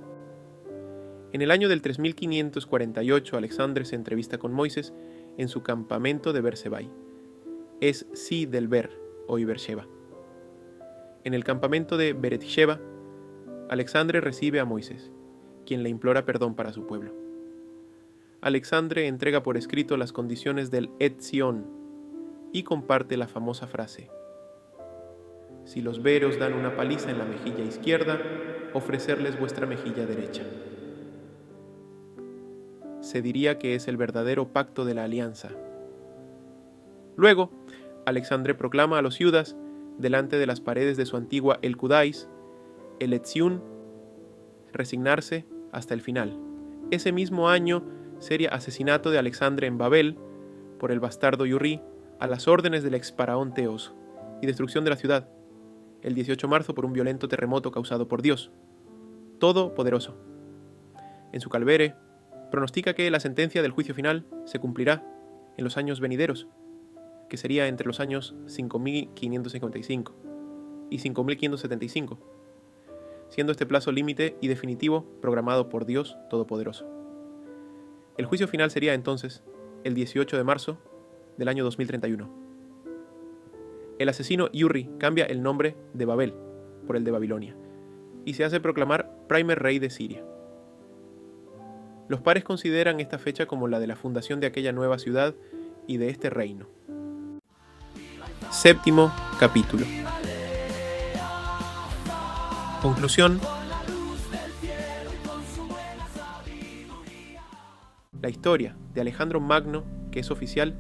En el año del 3548, Alexandre se entrevista con Moisés en su campamento de Beersebai. Es Si del Ber, hoy Beersheba. En el campamento de Beret-Sheba, Alexandre recibe a Moisés, quien le implora perdón para su pueblo. Alexandre entrega por escrito las condiciones del Etzion y comparte la famosa frase: si los beros dan una paliza en la mejilla izquierda, ofrecerles vuestra mejilla derecha. Se diría que es el verdadero pacto de la alianza. Luego, Alexandre proclama a los Yudas, delante de las paredes de su antigua El Kudais, el Etzion, resignarse hasta el final. Ese mismo año sería asesinato de Alexandre en Babel por el bastardo Yurri a las órdenes del ex faraón Teos, y destrucción de la ciudad, el 18 de marzo por un violento terremoto causado por Dios, todopoderoso. En su Calvere, pronostica que la sentencia del juicio final se cumplirá en los años venideros, que sería entre los años 5555 y 5575, siendo este plazo límite y definitivo programado por Dios Todopoderoso. El juicio final sería entonces el 18 de marzo del año 2031. El asesino Yurri cambia el nombre de Babel por el de Babilonia y se hace proclamar primer rey de Siria. Los pares consideran esta fecha como la de la fundación de aquella nueva ciudad y de este reino. 7º capítulo. Conclusión. La historia de Alejandro Magno, que es oficial,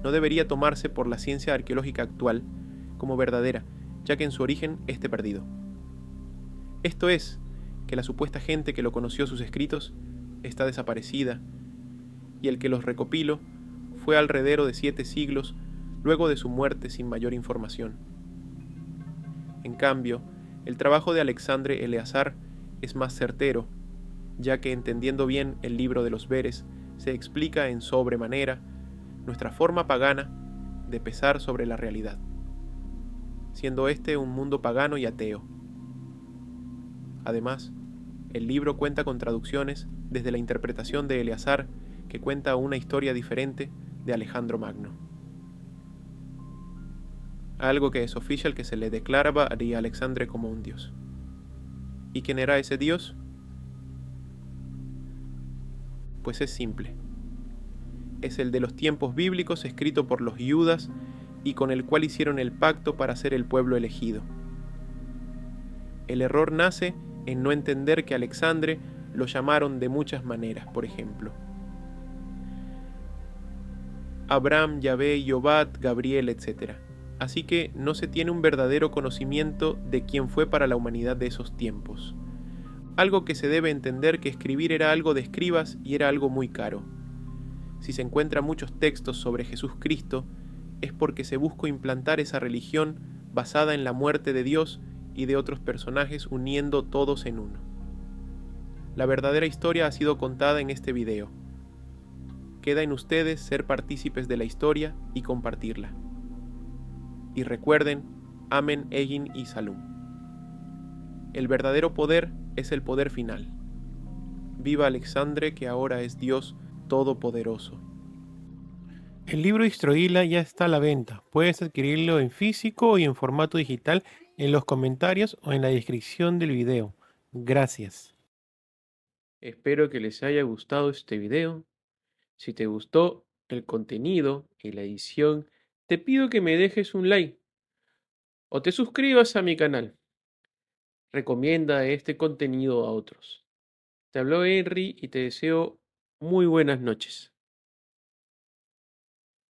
no debería tomarse por la ciencia arqueológica actual como verdadera, ya que en su origen esté perdido. Esto es, que la supuesta gente que lo conoció sus escritos está desaparecida, y el que los recopiló fue alrededor de 7 siglos luego de su muerte sin mayor información. En cambio, el trabajo de Alexandre Eleazar es más certero, ya que entendiendo bien el libro de los Veres, se explica en sobremanera nuestra forma pagana de pesar sobre la realidad, siendo este un mundo pagano y ateo. Además, el libro cuenta con traducciones desde la interpretación de Eleazar, que cuenta una historia diferente de Alejandro Magno. Algo que es oficial que se le declaraba a Alexandre como un dios. ¿Y quién era ese dios? Pues es simple. Es el de los tiempos bíblicos escrito por los Yudas y con el cual hicieron el pacto para ser el pueblo elegido. El error nace en no entender que Alexandre lo llamaron de muchas maneras, por ejemplo. Abraham, Yahvé, Yobat, Gabriel, etc. Así que no se tiene un verdadero conocimiento de quién fue para la humanidad de esos tiempos. Algo que se debe entender que escribir era algo de escribas y era algo muy caro. Si se encuentran muchos textos sobre Jesús Cristo, es porque se buscó implantar esa religión basada en la muerte de Dios y de otros personajes uniendo todos en uno. La verdadera historia ha sido contada en este video. Queda en ustedes ser partícipes de la historia y compartirla. Y recuerden, amen Egin y Salum. El verdadero poder es el poder final. Viva Alexandre, que ahora es Dios Todopoderoso. El libro Histroila ya está a la venta. Puedes adquirirlo en físico y en formato digital en los comentarios o en la descripción del video. Gracias. Espero que les haya gustado este video. Si te gustó el contenido y la edición, te pido que me dejes un like o te suscribas a mi canal. Recomienda este contenido a otros. Te habló Henry y te deseo muy buenas noches.